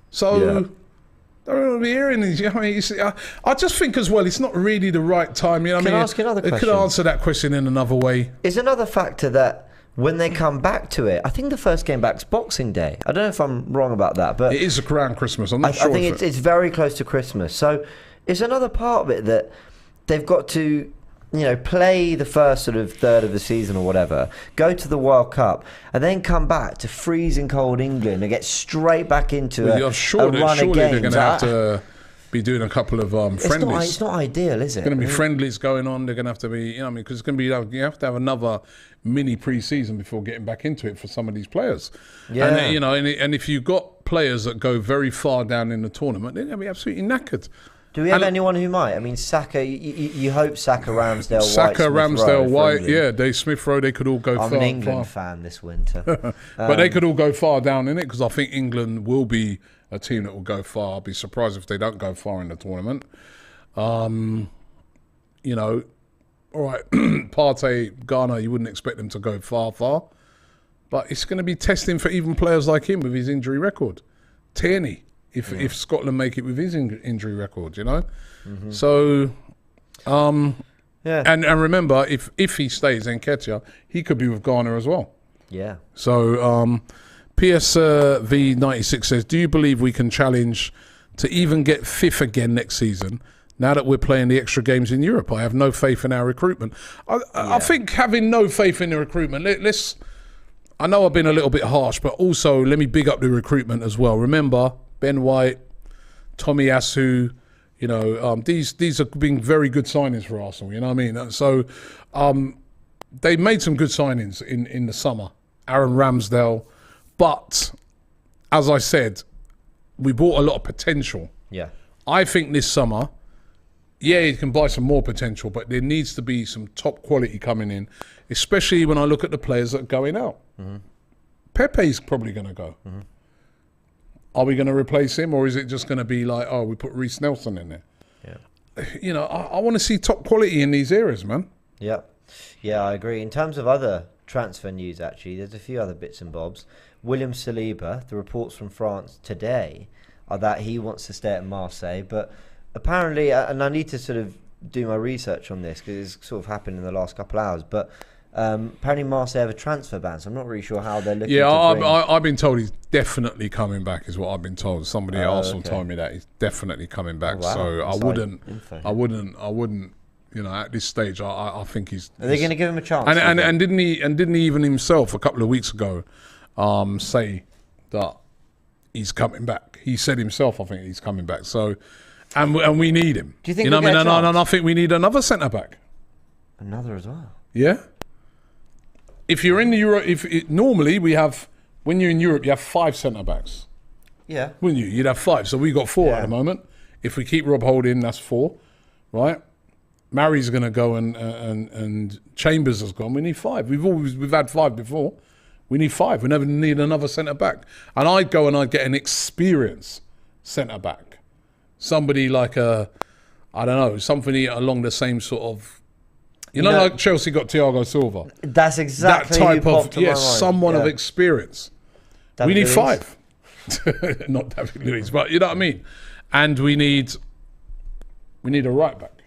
So, I don't want to be hearing these. You know, I mean, I just think as well, it's not really the right time. You know,
Can I ask another question?
I could answer that question in another way.
Is another factor that... when they come back to it, I think the first game back's Boxing Day. I don't know if I'm wrong about that, but
it is around Christmas. I'm not sure.
I think it's very close to Christmas. So it's another part of it that they've got to, play the first sort of third of the season or whatever, go to the World Cup, and then come back to freezing cold England and get straight back into a run of games.
They're going to have to be doing a couple of friendlies.
It's not ideal, is it?
It's going to be friendlies going on. They're going to have to be, because it's going to be, you have to have another mini pre-season before getting back into it for some of these players.
Yeah.
And if you've got players that go very far down in the tournament, they're going to be absolutely knackered.
Do we have anyone who might? I mean, Saka, you hope Saka, Ramsdale, White,
Saka, Ramsdale, White, Dave Smith Rowe, they could all go far.
I'm an England fan this winter.
But they could all go far down in it, because I think England will be a team that will go far. I'll be surprised if they don't go far in the tournament. All right, Partey, Ghana, you wouldn't expect them to go far. But it's going to be testing for even players like him with his injury record. Tierney, if Scotland make it with his injury record, Mm-hmm. So, and remember, if he stays Nketiah, he could be with Ghana as well.
Yeah.
So, PSV96 says, do you believe we can challenge to even get 5th again next season now that we're playing the extra games in Europe? I have no faith in our recruitment. I think having no faith in the recruitment, I know I've been a little bit harsh, but also let me big up the recruitment as well. Remember, Ben White, Tommy Asu, these have been very good signings for Arsenal, you know what I mean? So they made some good signings in the summer. Aaron Ramsdale. But, as I said, we bought a lot of potential.
Yeah.
I think this summer, you can buy some more potential, but there needs to be some top quality coming in, especially when I look at the players that are going out. Mm-hmm. Pepe's probably going to go. Mm-hmm. Are we going to replace him, or is it just going to be like, we put Reece Nelson in there? Yeah. I want to see top quality in these areas, man.
Yeah. Yeah, I agree. In terms of other transfer news, actually, there's a few other bits and bobs. William Saliba, the reports from France today are that he wants to stay at Marseille, but apparently, and I need to sort of do my research on this because it's sort of happened in the last couple of hours, but apparently Marseille have a transfer ban, so I'm not really sure how they're looking to bring...
I've been told he's definitely coming back, is what I've been told. Somebody at Arsenal told me that he's definitely coming back. Oh, wow. So I wouldn't. At this stage, I think he's...
Are they going to give him a chance?
And didn't he even himself a couple of weeks ago say that he's coming back? He said himself, I think he's coming back. So, and we need him.
Do you think?
And I think we need another centre back.
Another as well.
Yeah. If you're in the Euro, normally we have, when you're in Europe, you have 5 centre backs.
Yeah.
Wouldn't you? You'd have 5. So we got 4 at the moment. If we keep Rob Holding, that's 4, right? Mary's going to go and Chambers has gone. We need 5. We've had 5 before. We need 5. We never need another centre back. And I'd go and I'd get an experienced centre back, somebody like somebody along the same sort of, like Chelsea got Thiago Silva.
That's exactly
that type
who popped
of
to my mind.
Someone of experience. We need 5. Not David Luiz, but you know what I mean. And we need a right back,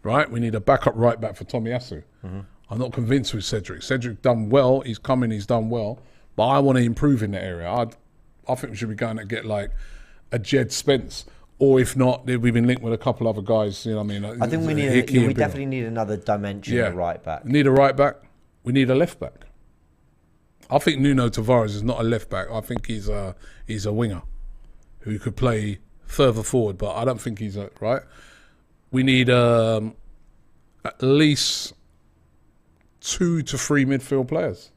right? We need a backup right back for Tomiyasu. I'm not convinced with Cedric. Cedric done well. He's done well. But I want to improve in that area. I think we should be going to get like a Jed Spence. Or if not, we've been linked with a couple other guys. You know what I mean?
I think we definitely need another dimension of right back.
We need a right back. We need a left back. I think Nuno Tavares is not a left back. I think he's a winger who could play further forward, but I don't think he's right. We need at least 2 to 3 midfield players.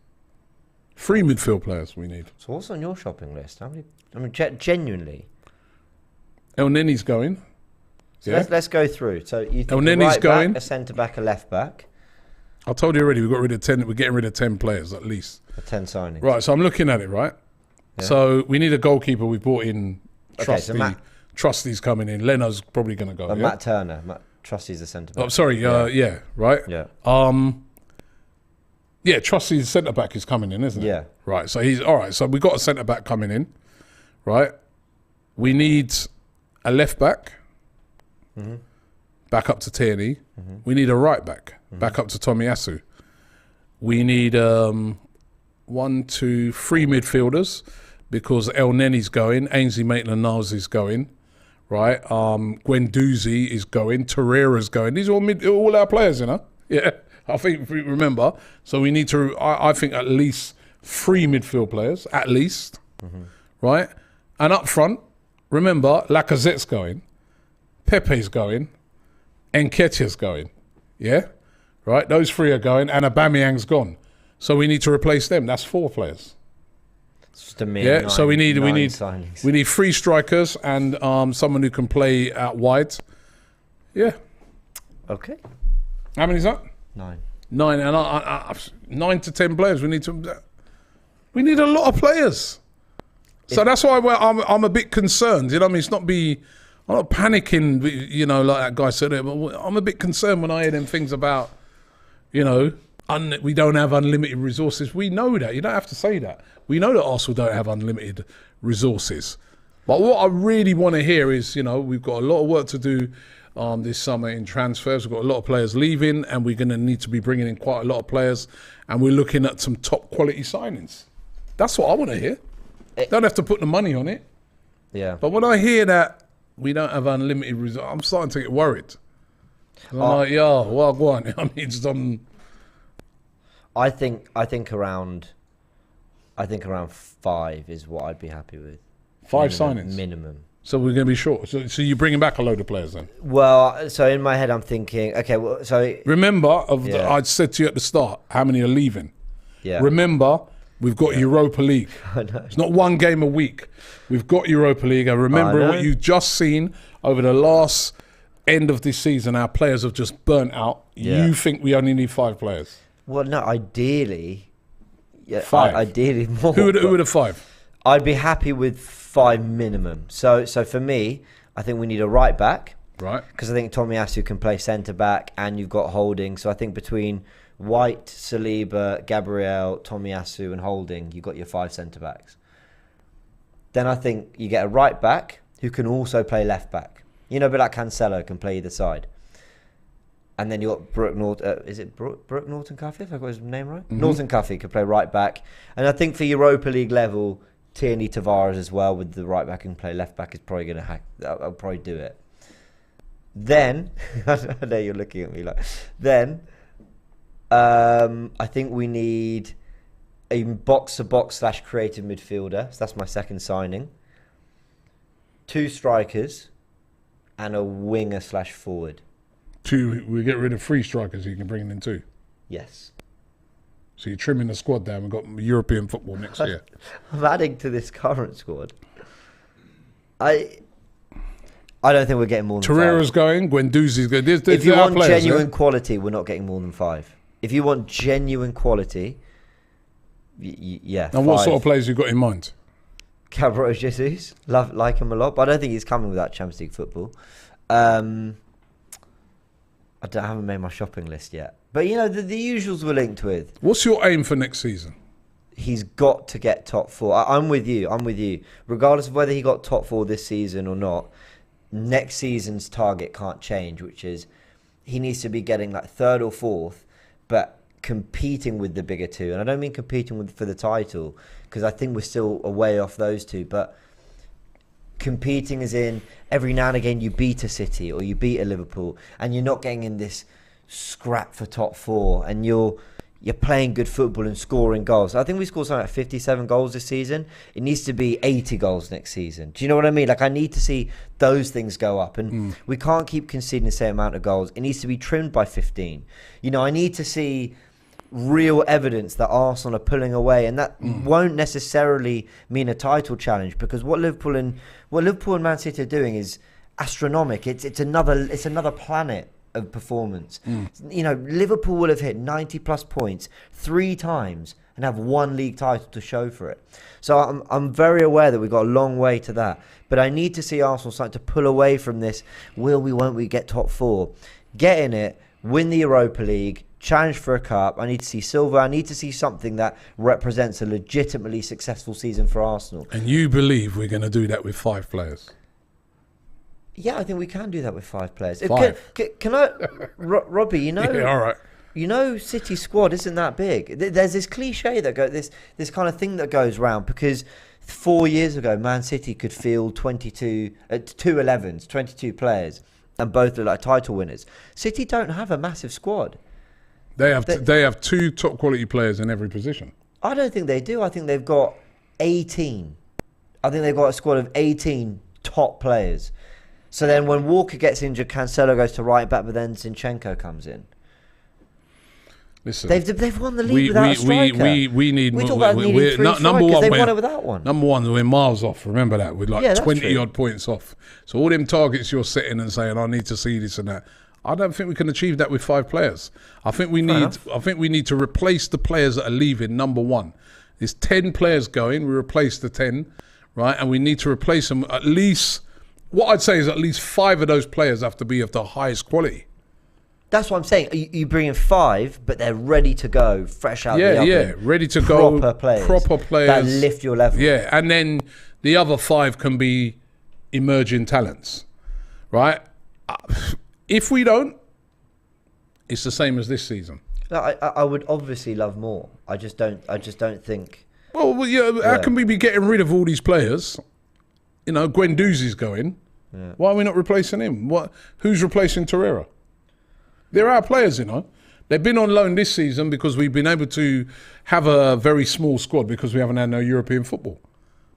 3 midfield players we need.
So what's on your shopping list? How many? I mean, genuinely.
El Nenny's going.
So let's go through. So you think
El Nenny's going.
Back, a centre back, a left back.
I told you already. We got rid of 10. We're getting rid of 10 players at least.
10 signings.
Right. So I'm looking at it. Right. Yeah. So we need a goalkeeper. We brought in Trusty. Trusty's coming in. Leno's probably going to go.
Matt Turner. Trusty's the centre back.
Oh, sorry. Yeah. Right.
Yeah.
Yeah. Trusty's centre back is coming in, isn't it?
Yeah.
Right. So he's all right. So we got a centre back coming in. Right. We need a left back. Back up to Tierney. We need a right back. Back up to Tomiyasu. We need 1, 2, 3 midfielders because El Nenny's going. Ainsley Maitland-Niles is going. Right. Guendouzi is going. Torreira's going. These are all our players, you know? Yeah. I think, if we remember. So we need to, I think, at least 3 midfield players. At least. Right. And up front, remember, Lacazette's going. Pepe's going. Nketiah's going. Yeah? Right? Those 3 are going. And Aubameyang's gone. So we need to replace them. That's 4 players.
It's just a mere
so we need
signings.
We need 3 strikers and someone who can play out wide. Yeah.
Okay.
How many is that?
9.
9 and 9 to 10 players. We need a lot of players. So that's why I'm a bit concerned. You know what I mean? I'm not panicking, you know, like that guy said it, but I'm a bit concerned when I hear them things about, you know, we don't have unlimited resources. We know that. You don't have to say that. We know that Arsenal don't have unlimited resources. But what I really want to hear is, you know, we've got a lot of work to do this summer in transfers. We've got a lot of players leaving and we're going to need to be bringing in quite a lot of players and we're looking at some top quality signings. That's what I want to hear. Don't have to put the money on it.
Yeah.
But when I hear that we don't have unlimited resources, I'm starting to get worried. I'm like, yo, well, go on. I need some.
I think around 5 is what I'd be happy with.
5 signings
minimum. So
we're going to be short. So you're bringing back a load of players then?
Well, so in my head I'm thinking, okay, well, so
remember, I said to you at the start, how many are leaving?
Yeah.
Remember, we've got Europa League.
I know.
It's not 1 game a week. We've got Europa League. I remember what you've just seen over the last end of this season. Our players have just burnt out.
Yeah.
You think we only need 5 players?
Well, no, ideally,
5.
Ideally more.
Who would have 5?
I'd be happy with 5 minimum. So for me, I think we need a right back.
Right.
Because I think Tomiyasu can play centre back, and you've got Holding. So I think between White, Saliba, Gabriel, Tomiyasu, and Holding, you've got your 5 centre backs. Then I think you get a right back who can also play left back. You know, but like Cancelo can play either side. And then you got Brooke Norton. Is it Brooke Norton Cuffey? If I got his name right, Norton Cuffey could play right back. And I think for Europa League level, Tierney Tavares as well with the right back and play left back is probably going to hack. I'll probably do it. Then I know you're looking at me like. Then I think we need a box-to-box / creative midfielder. So that's my second signing. 2 strikers and a winger / forward.
2. We get rid of 3 strikers. You can bring in 2.
Yes.
So you're trimming the squad down. We've got European football next year.
I'm adding to this current squad. I don't think we're getting more than 5.
Torreira's going. Guendouzi's going.
If you want genuine quality, we're not getting more than 5. If you want genuine quality, yeah.
And 5. What sort of players you got in mind?
Gabriel Jesus, like him a lot, but I don't think he's coming without Champions League football. I haven't made my shopping list yet. But, you know, the usuals we're linked with.
What's your aim for next season?
he's got to get top 4. I'm with you. Regardless of whether he got top 4 this season or not, next season's target can't change, which is he needs to be getting like 3rd or 4th, but competing with the bigger two. And I don't mean competing for the title, because I think we're still a way off those two, but competing as in every now and again you beat a City or you beat a Liverpool and you're not getting in this scrap for top 4 and you're playing good football and scoring goals. I think we scored something like 57 goals this season. It needs to be 80 goals next season. Do you know what I mean? Like, I need to see those things go up. And we can't keep conceding the same amount of goals. It needs to be trimmed by 15. I need to see real evidence that Arsenal are pulling away. And that won't necessarily mean a title challenge, because what Liverpool and Man City are doing is astronomical. It's another planet of performance. Liverpool will have hit 90 plus points 3 times and have 1 league title to show for it. So I'm very aware that we've got a long way to that, but I need to see Arsenal starting to pull away from this won't we get top 4, get in it, win the Europa League, challenge for a cup. I need to see silver. I need to see something that represents a legitimately successful season for Arsenal.
And you believe we're going to do that with 5 players?
Yeah, I think we can do that with 5 players.
5.
Can I, Robbie?
Yeah, all right.
City's squad isn't that big. There's this cliche that this kind of thing that goes round, because 4 years ago, Man City could field 22 11s, 22 players, and both are like title winners. City don't have a massive squad.
They have 2 top quality players in every position.
I don't think they do. I think they've got 18. I think they've got a squad of 18 top players. So then when Walker gets injured, Cancelo goes to right back, but then Zinchenko comes in.
Listen,
they've won the league without a striker.
We need more.
We talk about needing 3 strikers.
Number one,
they've won it without one.
Number 1, we're miles off. Remember that, with like 20 odd points off. So all them targets you're setting and saying, I need to see this and that. I don't think we can achieve that with 5 players. I think we need to replace the players that are leaving. Number 1, there's 10 players going. We replace the 10, right? And we need to replace them at least. What I'd say is at least 5 of those players have to be of the highest quality.
That's what I'm saying. You bring in 5, but they're ready to go, fresh out the oven.
Yeah, ready to go. Proper players
that lift your level.
Yeah, and then the other 5 can be emerging talents, right? If we don't, it's the same as this season.
I would obviously love more. I just don't think.
Well, how can we be getting rid of all these players? Guendouzi's going. Yeah. Why are we not replacing him? Who's replacing Torreira? They're our players, They've been on loan this season because we've been able to have a very small squad because we haven't had no European football.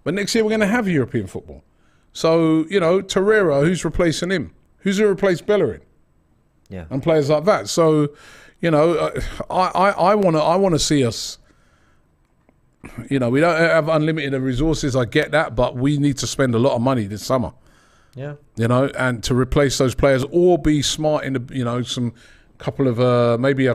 But next year we're going to have European football. So, Torreira, who's replacing him? Who's going to replace Bellerin?
Yeah.
And players like that. So, I want to see us. We don't have unlimited resources. I get that, but we need to spend a lot of money this summer.
Yeah.
And to replace those players, or be smart in the, some couple of maybe a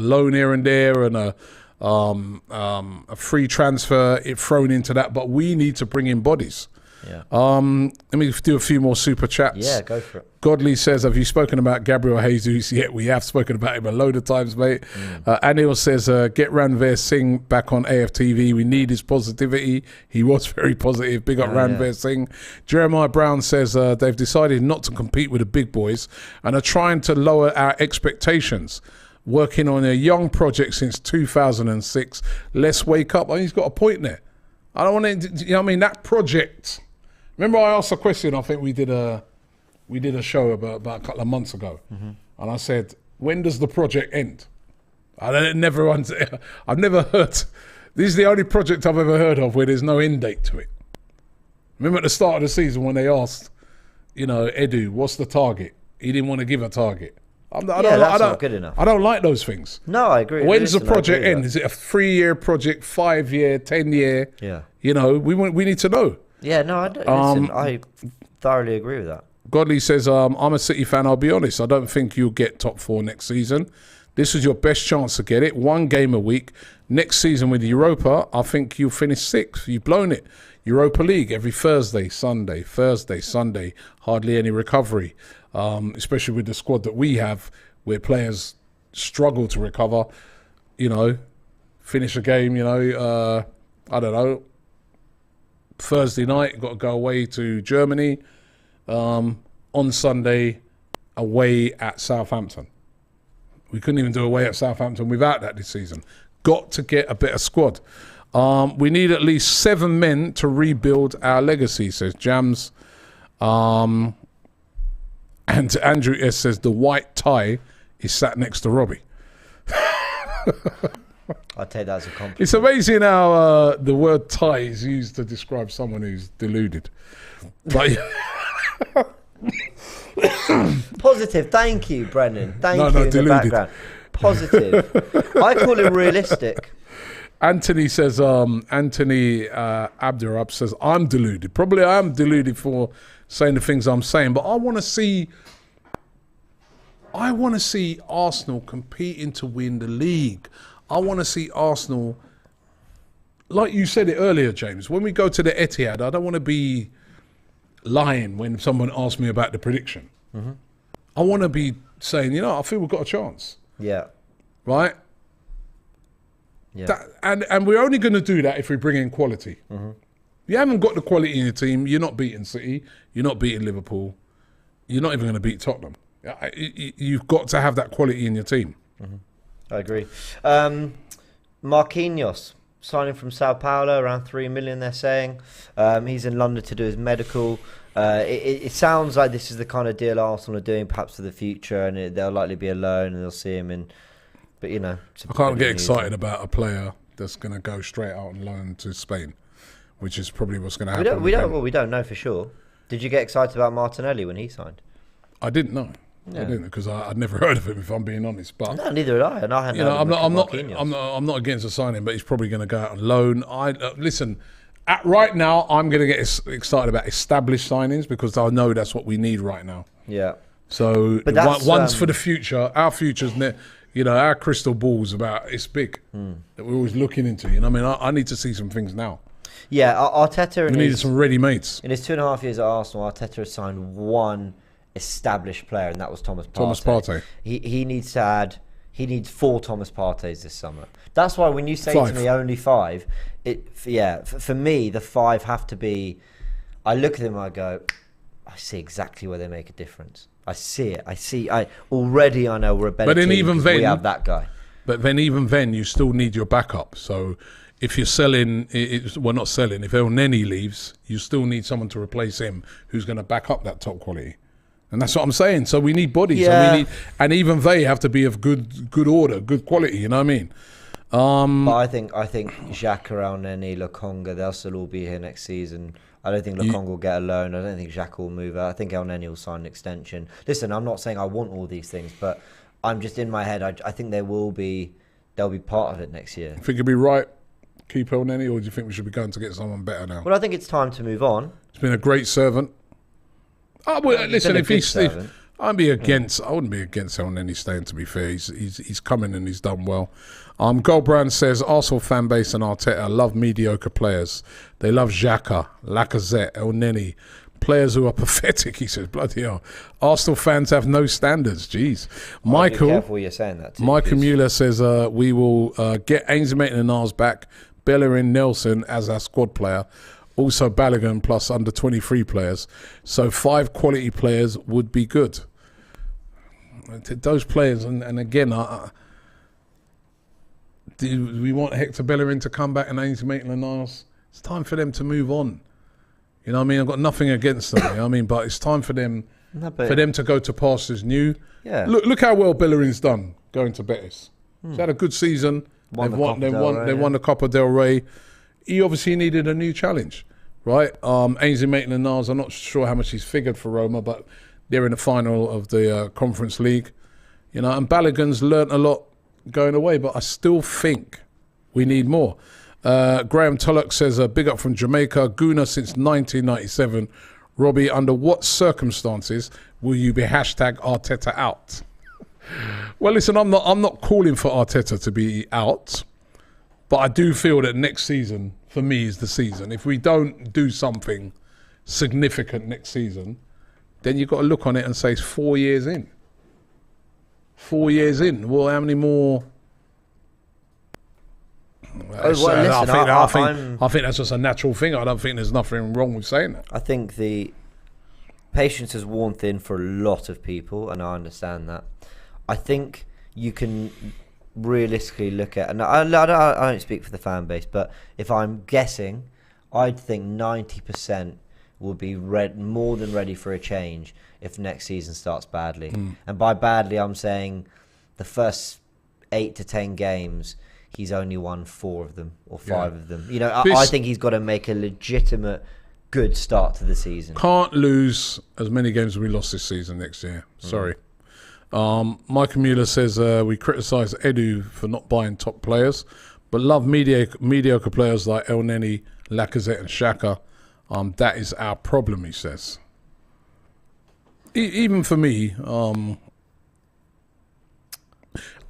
loan here and there, and a free transfer thrown into that. But we need to bring in bodies.
Yeah.
Let me do a few more super chats.
Yeah, go for it.
Godley says, have you spoken about Gabriel Jesus? Yeah, we have spoken about him a load of times, mate. Anil says, get Ranveer Singh back on AFTV. We need his positivity. He was very positive. Big up Ranveer Singh. Jeremiah Brown says, they've decided not to compete with the big boys and are trying to lower our expectations. Working on a young project since 2006. Let's wake up. He's got a point there. I don't want to, that project. Remember, I asked a question. I think we did a show about a couple of months ago, and I said, "When does the project end?" I've never heard. This is the only project I've ever heard of where there's no end date to it. Remember at the start of the season when they asked, Edu, what's the target? He didn't want to give a target.
That's not good enough.
I don't like those things.
No, I agree.
When's the project end? Is it a 3-year project, 5-year, 10-year?
Yeah.
We need to know.
Yeah, no, I thoroughly agree with that.
Godley says, I'm a City fan, I'll be honest. I don't think you'll get top 4 next season. This is your best chance to get it. 1 game a week. Next season with Europa, I think you'll finish 6th. You've blown it. Europa League every Thursday, Sunday. Hardly any recovery, especially with the squad that we have where players struggle to recover. finish a game, I don't know, Thursday night, got to go away to Germany. On Sunday, away at Southampton. We couldn't even do away at Southampton without that this season. Got to get a better squad. We need at least 7 men to rebuild our legacy, says Jams. And Andrew S says the white tie is sat next to Robbie.
I'd take that as a compliment.
It's amazing how the word tie is used to describe someone who's deluded. But
Positive, thank you, Brennan. Thank you in
deluded.
the background. Positive. I call him realistic.
Anthony says, Anthony Abdurrab says, I'm deluded. Probably I am deluded for saying the things I'm saying, but I want to see Arsenal competing to win the league. I want to see Arsenal, like you said it earlier, James, when we go to the Etihad, I don't want to be lying when someone asks me about the prediction. Mm-hmm. I want to be saying, I feel we've got a chance.
Yeah.
Right?
Yeah.
And we're only going to do that if we bring in quality.
Mm-hmm.
You haven't got the quality in your team. You're not beating City. You're not beating Liverpool. You're not even going to beat Tottenham. You've got to have that quality in your team.
Mm-hmm. I agree. Marquinhos, signing from Sao Paulo, around 3 million, they're saying. He's in London to do his medical. It sounds like this is the kind of deal Arsenal are doing, perhaps for the future, and they'll likely be a loan, and they'll see him in. But I
can't get excited about a player that's going to go straight out on loan to Spain, which is probably what's going to happen.
We don't know for sure. Did you get excited about Martinelli when he signed?
I didn't know. Yeah. I didn't, because I'd never heard of him, if I'm being honest. But
no, neither had I. And I hadn't
I'm not against the signing, but he's probably going to go out on loan. Listen. Right now, I'm going to get excited about established signings because I know that's what we need right now.
Yeah.
So one's for the future. Our future's, our crystal ball's it's big that we're always looking into. I need to see some things now.
Yeah, Arteta.
We needed some ready mates.
In his 2.5 years at Arsenal, Arteta has signed one established player, and that was Thomas Partey. He needs to add. He needs 4 Thomas Parteys this summer. That's why when you say 5. To me only 5, for me the 5 have to be. I look at them and I go, I see exactly where they make a difference. I see it. I know we're a better team because we have that guy.
But then even then, you still need your backup. So if you're selling, not selling. If El Neni leaves, you still need someone to replace him who's going to back up that top quality. And that's what I'm saying. So we need bodies.
Yeah.
And even they have to be of good order, good quality. You know what I mean?
But I think Xhaka, El Neni, Lokonga, they'll still all be here next season. I don't think Lokonga will get a loan. I don't think Xhaka will move out. I think El Neni will sign an extension. Listen, I'm not saying I want all these things, but I'm just in my head. I think they'll be part of it next year.
You think it'd be right keep El Neni, or do you think we should be going to get someone better now?
Well, I think it's time to move on.
He's been a great servant. Listen, if I wouldn't be against El Neni staying, to be fair. He's coming and he's done well. Goldbrand says, Arsenal fan base and Arteta love mediocre players. They love Xhaka, Lacazette, El Neni. Players who are pathetic, he says. Bloody hell. Arsenal fans have no standards. Jeez. Michael.
Be careful you're saying that too,
Michael Mueller says, we will get Ainsley Maitland-Niles back, Bellerin Nelson as our squad player. Also Balogun plus under 23 players. So 5 quality players would be good. Those players, and again, do we want Hector Bellerin to come back and Ainsley Maitland-Niles? It's time for them to move on. You know what I mean? I've got nothing against them. You know what I mean? But it's time for them to go to pastures new.
Yeah.
Look how well Bellerin's done going to Betis. He's had a good season. They won the Copa del Rey. He obviously needed a new challenge, right? Ainsley Maitland-Niles, I'm not sure how much he's figured for Roma, but they're in the final of the Conference League. And Balogun's learnt a lot going away, but I still think we need more. Graham Tullock says, big up from Jamaica, Guna since 1997. Robbie, under what circumstances will you be #Arteta out? Well, listen, I'm not calling for Arteta to be out, but I do feel that next season, for me, is the season. If we don't do something significant next season, then you've got to look on it and say it's 4 years in. 4 years in. Well, how many more I think that's just a natural thing. I don't think there's nothing wrong with saying that.
I think the patience has worn thin for a lot of people, and I understand that. I think you can realistically look at, and I don't speak for the fan base, but if I'm guessing, I'd think 90% will be more than ready for a change if next season starts badly. And by badly, I'm saying the first 8 to 10 games, he's only won 4 of them or 5 of them. You know, I think he's got to make a legitimate good start to the season.
Can't lose as many games as we lost this season next year. Sorry. Michael Mueller says we criticise Edu for not buying top players, but love mediocre players like El Neni, Lacazette and Xhaka. That is our problem, he says. Even for me,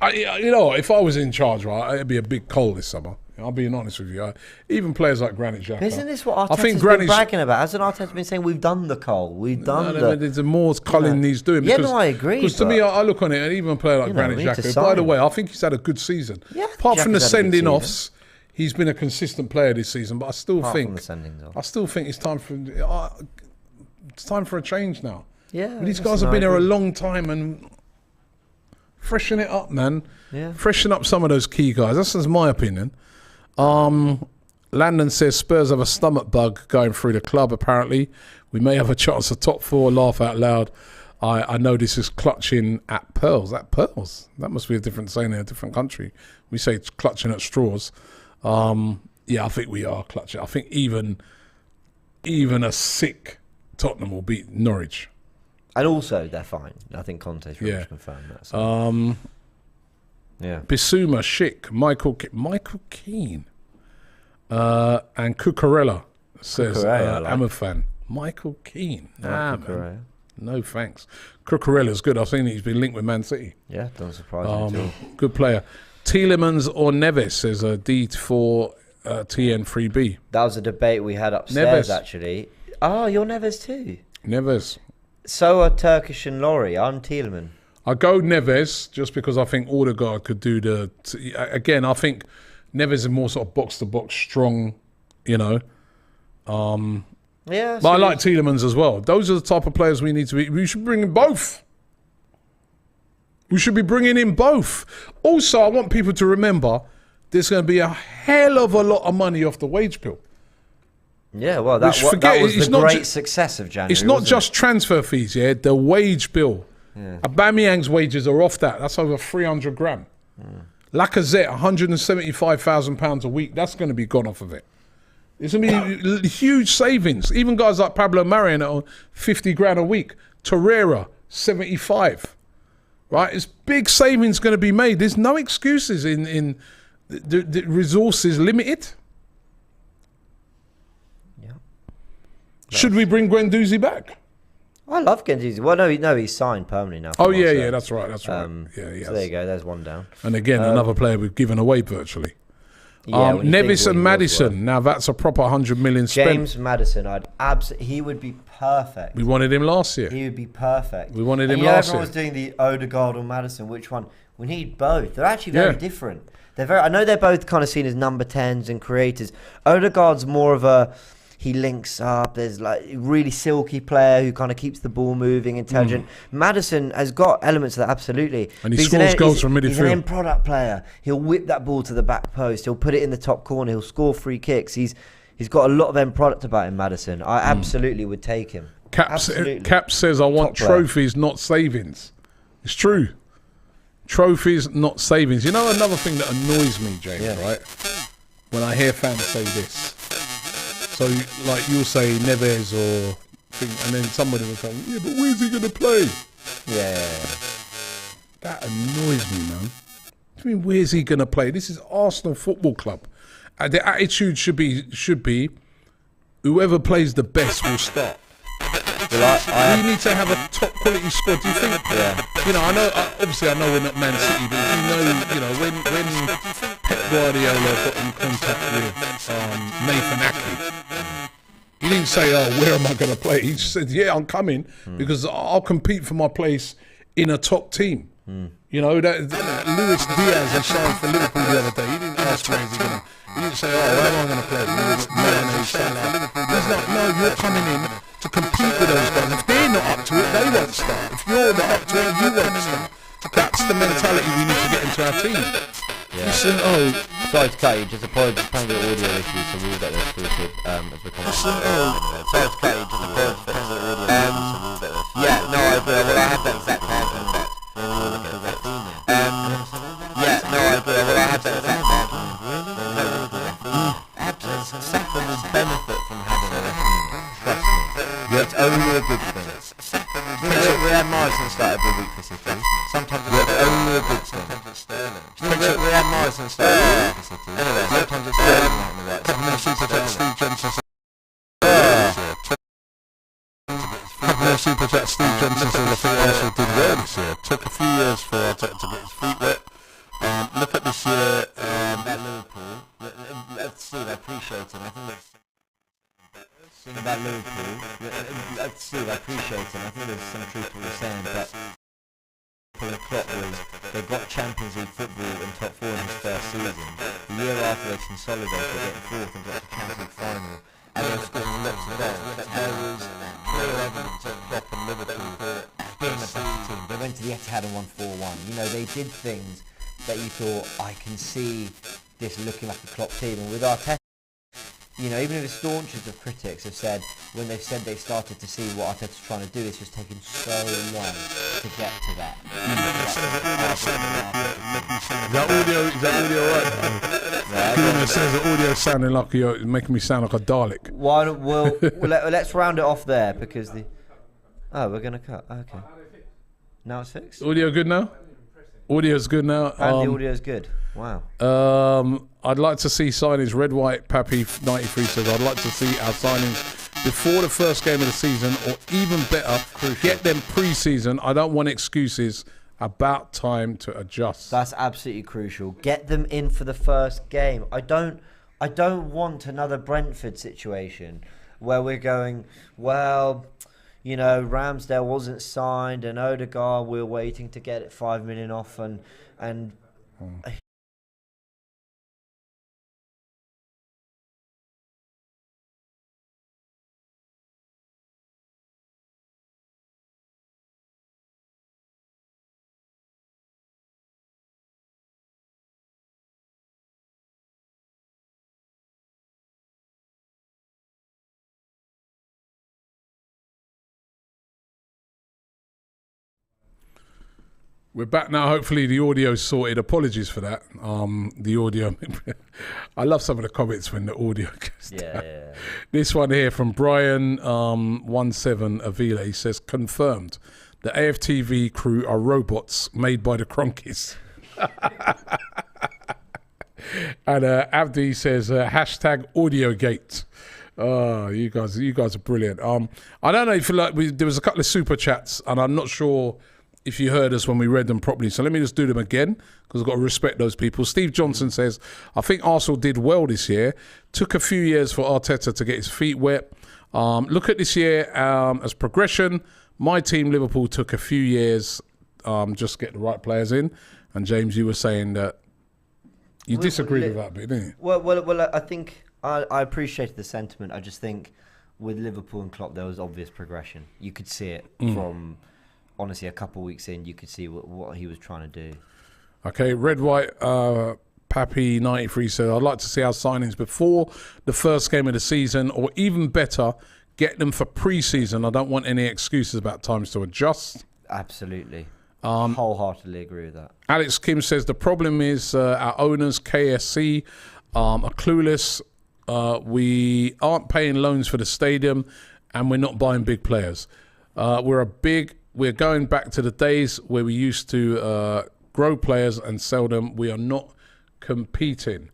if I was in charge, right, it'd be a big coal this summer. I'll be honest with you. Even players like Granit Xhaka.
Isn't this what Arteta's been bragging about? Hasn't Arteta been saying we've done the coal? We've done
there's more culling needs doing.
Yeah, no, I agree.
Because to me, I look on it, and even a player like Granit Xhaka, by the way, I think he's had a good season. Yeah, apart from the sending-offs, he's been a consistent player this season. But I still think it's time for a change now. Yeah, these guys have been here a long time, and freshen it up, man. Yeah, freshen up some of those key guys. That's just my opinion. Landon says Spurs have a stomach bug going through the club, apparently. We may have a chance of top 4, laugh out loud. I know this is clutching at pearls. At pearls? That must be a different saying in a different country. We say it's clutching at straws. I think we are clutching. I think even a sick Tottenham will beat Norwich. And also, they're fine. I think Conte's really confirmed that. So. Bissouma, Schick, Michael Keane, and Cucurella says, I'm a fan. Michael Keane. Man. No thanks. Cucurella's good. I've seen he's been linked with Man City. Yeah, doesn't surprise me at all. Good player. Tielemans or Neves says a D4 TN3B. That was a debate we had upstairs, actually. Oh, you're Neves too? Neves. So are Turkish and Laurie. I'm Tielemans. I go Neves just because I think Odegaard could do again, I think Neves is more sort of box-to-box strong, you know. But I like Tielemans as well. Those are the type of players we need to be. We should bring in both. We should be bringing in both. Also, I want people to remember there's going to be a hell of a lot of money off the wage bill. Yeah, well, that was the great success of January. It's not just transfer fees, the wage bill. Yeah. Aubameyang's wages are off that. That's over 300 grand. Lacazette, £175,000 a week. That's going to be gone off of it. It's going to be huge savings. Even guys like Pablo Marian are 50 grand a week. Torreira, 75. Right? It's big savings going to be made. There's no excuses in the resources limited. Yeah. Should we bring Guendouzi back? I love Guendouzi. Well, no, he's signed permanently now. Oh, yeah, that's right. So there you go. There's one down. And again, another player we've given away virtually. Neves and Maddison. Now that's a proper 100 million spent. James Maddison, he would be perfect. We wanted him last year. He would be perfect. We wanted him last year. Everyone was doing the Odegaard or Maddison. Which one? We need both. They're actually very different. I know they're both kind of seen as number 10s and creators. Odegaard's more of a. He links up. There's like a really silky player who kind of keeps the ball moving, intelligent. Maddison has got elements of that, absolutely. And he scores goals from midfield. He's an end product player. He'll whip that ball to the back post. He'll put it in the top corner. He'll score free kicks. He's got a lot of end product about him, Maddison. I absolutely would take him. Cap says, I want trophies, not savings. It's true. Trophies, not savings. You know another thing that annoys me, James, right? When I hear fans say this. So, like, you'll say Neves and then somebody will come, but where's he going to play? Yeah. That annoys me, man. What do you mean, where's he going to play? This is Arsenal Football Club. The attitude should be whoever plays the best will start. We need to have a top quality squad. Do you think? Yeah. You know, obviously I know we're not Man City, but when Pep Guardiola got in contact with Nathan Ake, he didn't say, where am I going to play? He just said, I'm coming because I'll compete for my place in a top team. You know, Luis Diaz has signed for Liverpool the other day. He didn't ask where is he going to You didn't say, oh, where am I going to play? Mayonnaise, Salah. He's like, no, you're coming in to compete with those guys. If they're not up to it, they won't start. If you're not up to it, you won't start. That's the mentality we need to get into our team.
Yeah. Listen, sorry to cut you, just apologies for the audio issues, so we'll get this sorted as we come on.
Sorry to cut you, just apologies for the audio issues, so we'll get this. Yeah, no, I agree. Well, I have that exact argument. I agree. Well, I have that exact argument. Saturn will benefit from having a referee. Trust me. It's only a good thing. We had Morrison start every week for City. Sometimes it's only a good thing. We had Morrison start every week for City. Sometimes it's Sterling out in the right.
Super chat Steve Jensen says I think Arsenal did well this year. Took a few years for Arteta to get his feet wet. Look at this year
at Liverpool. Steve, I appreciate him. I think that's about Liverpool. Steve, I appreciate him. I think there's some truth to what you're saying, but the plot was they got Champions League football in top 4 in his first season. The year after they consolidated, getting fourth and got to the Champions League final. And they were scoring lots of goals. There was clear evidence of Klopp and Liverpool being the better team. They went to the Etihad and won 4-1. You know, they did things that you thought, I can see this looking like a Klopp team. And with Arteta, you know, even if the staunchest of critics have said, when they've said they started to see what Arteta's trying to do, it's just taken so long to get to that.
Is that audio right? Kuno says the audio sounding like you're making me sound like a Dalek.
Let's round it off there because we're going to cut. Okay. Now it's fixed?
Audio good now? Audio's good now.
And the audio's good. Wow.
I'd like to see signings. Red White Pappy 93 says I'd like to see our signings before the first game of the season, or even better, get them pre-season. I don't want excuses. About time to adjust.
That's absolutely crucial. Get them in for the first game. I don't want another Brentford situation where we're going, well, you know, Ramsdale wasn't signed and Odegaard, we're waiting to get it 5 million off and
We're back now. Hopefully the audio's sorted. Apologies for that. The audio. I love some of the comments when the audio goes down. Yeah. This one here from Brian 17 Avila. He says, confirmed. The AFTV crew are robots made by the Cronkies. And Abdi says, hashtag AudioGate. Oh, you guys are brilliant. I don't know if there was a couple of super chats, and I'm not sure if you heard us when we read them properly. So let me just do them again, because I've got to respect those people. Steve Johnson says, I think Arsenal did well this year. Took a few years for Arteta to get his feet wet. Look at this year as progression. My team, Liverpool, took a few years just to get the right players in. And James, you were saying that you disagreed with that bit, didn't you?
Well, I think I appreciated the sentiment. I just think with Liverpool and Klopp, there was obvious progression. You could see it from... Honestly, a couple of weeks in, you could see what he was trying to do.
Okay, Red White Pappy 93 said, I'd like to see our signings before the first game of the season, or even better, get them for pre-season. I don't want any excuses about times to adjust.
Absolutely. Wholeheartedly agree with that.
Alex Kim says, the problem is our owners, KSC, are clueless. We aren't paying loans for the stadium, and we're not buying big players. We're going back to the days where we used to grow players and sell them. We are not competing.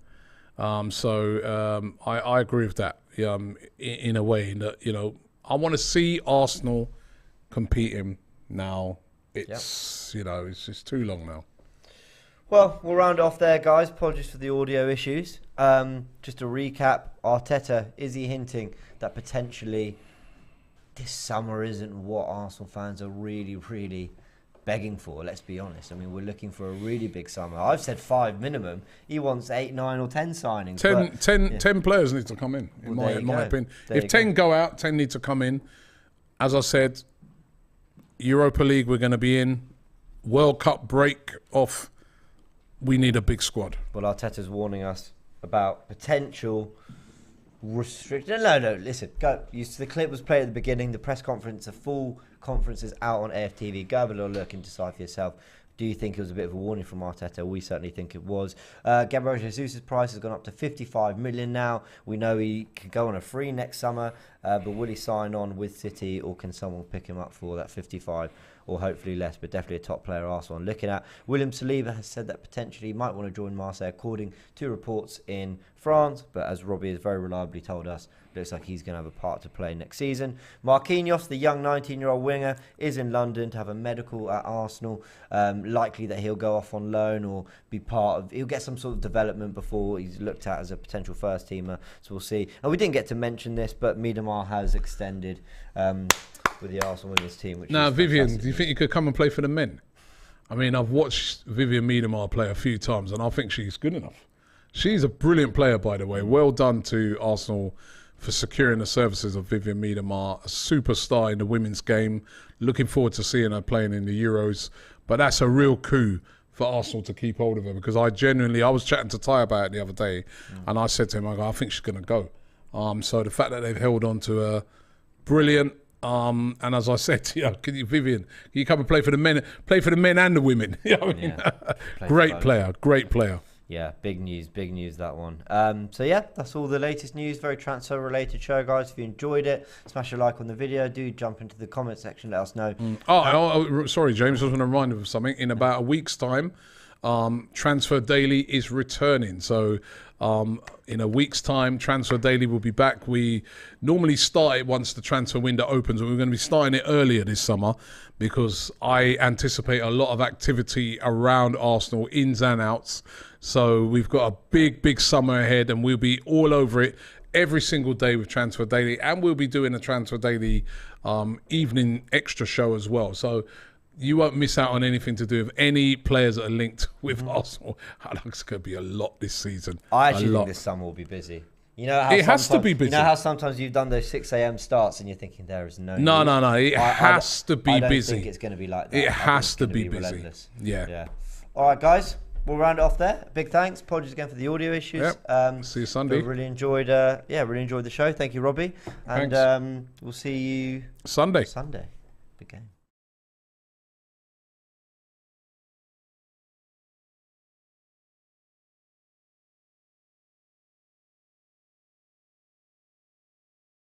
So I agree with that in a way that, you know, I want to see Arsenal competing now. It's, you know, it's just too long now.
Well, we'll round it off there, guys. Apologies for the audio issues. Just to recap, Arteta, is he hinting that potentially this summer isn't what Arsenal fans are really, really begging for, let's be honest. I mean, we're looking for a really big summer. I've said 5 minimum. He wants 8, 9 or 10 signings.
10 players need to come in my opinion. If 10 go out, 10 need to come in. As I said, Europa League we're going to be in. World Cup break off. We need a big squad.
Well, Arteta's warning us about potential restriction. No, listen. Go. The clip was played at the beginning. The press conference, the full conference is out on AFTV. Go have a little look and decide for yourself. Do you think it was a bit of a warning from Arteta? We certainly think it was. Gabriel Jesus' price has gone up to 55 million now. We know he can go on a free next summer, but will he sign on with City, or can someone pick him up for that 55 or hopefully less? But definitely a top player Arsenal looking at. William Saliba has said that potentially he might want to join Marseille, according to reports in France. But as Robbie has very reliably told us, looks like he's going to have a part to play next season. Marquinhos, the young 19-year-old winger, is in London to have a medical at Arsenal. Likely that he'll go off on loan or be part of... He'll get some sort of development before he's looked at as a potential first-teamer. So we'll see. And we didn't get to mention this, but Miedemar has extended with the Arsenal women's team. Which
now, Vivian, do you think you could come and play for the men? I mean, I've watched Vivian Miedemar play a few times, and I think she's good enough. She's a brilliant player, by the way. Well done to Arsenal for securing the services of Vivian Miedemar, a superstar in the women's game. Looking forward to seeing her playing in the Euros. But that's a real coup for Arsenal to keep hold of her, because I was chatting to Ty about it the other day, and I said to him, I think she's going to go. So the fact that they've held on to her, brilliant. And as I said, Vivian, can you come and play for the men and the women? You know what I mean? Great player.
Yeah, big news that one. So yeah, that's all the latest news. Very transfer related show, guys. If you enjoyed it, smash a like on the video. Do jump into the comment section, let us know.
Sorry, James, I was going to remind you of something. In about a week's time, Transfer Daily is returning. So in a week's time, Transfer Daily will be back. We normally start it once the transfer window opens, but we're going to be starting it earlier this summer because I anticipate a lot of activity around Arsenal, ins and outs. So we've got a big summer ahead, and we'll be all over it every single day with Transfer Daily, and we'll be doing a Transfer Daily evening extra show as well. So you won't miss out on anything to do with any players that are linked with Arsenal. It's going to be a lot this season.
I actually think this summer will be busy. You know how
it has to be busy.
You know how sometimes you've done those 6 a.m. starts and you're thinking there is no.
No. It has to be busy.
I don't think it's going to be like that.
It has to be busy.
Relentless.
Yeah.
All right, guys. We'll round it off there. Big thanks. Apologies again for the audio issues.
Yep. See you Sunday.
Really enjoyed the show. Thank you, Robbie. And we'll see you
Sunday.
Big game.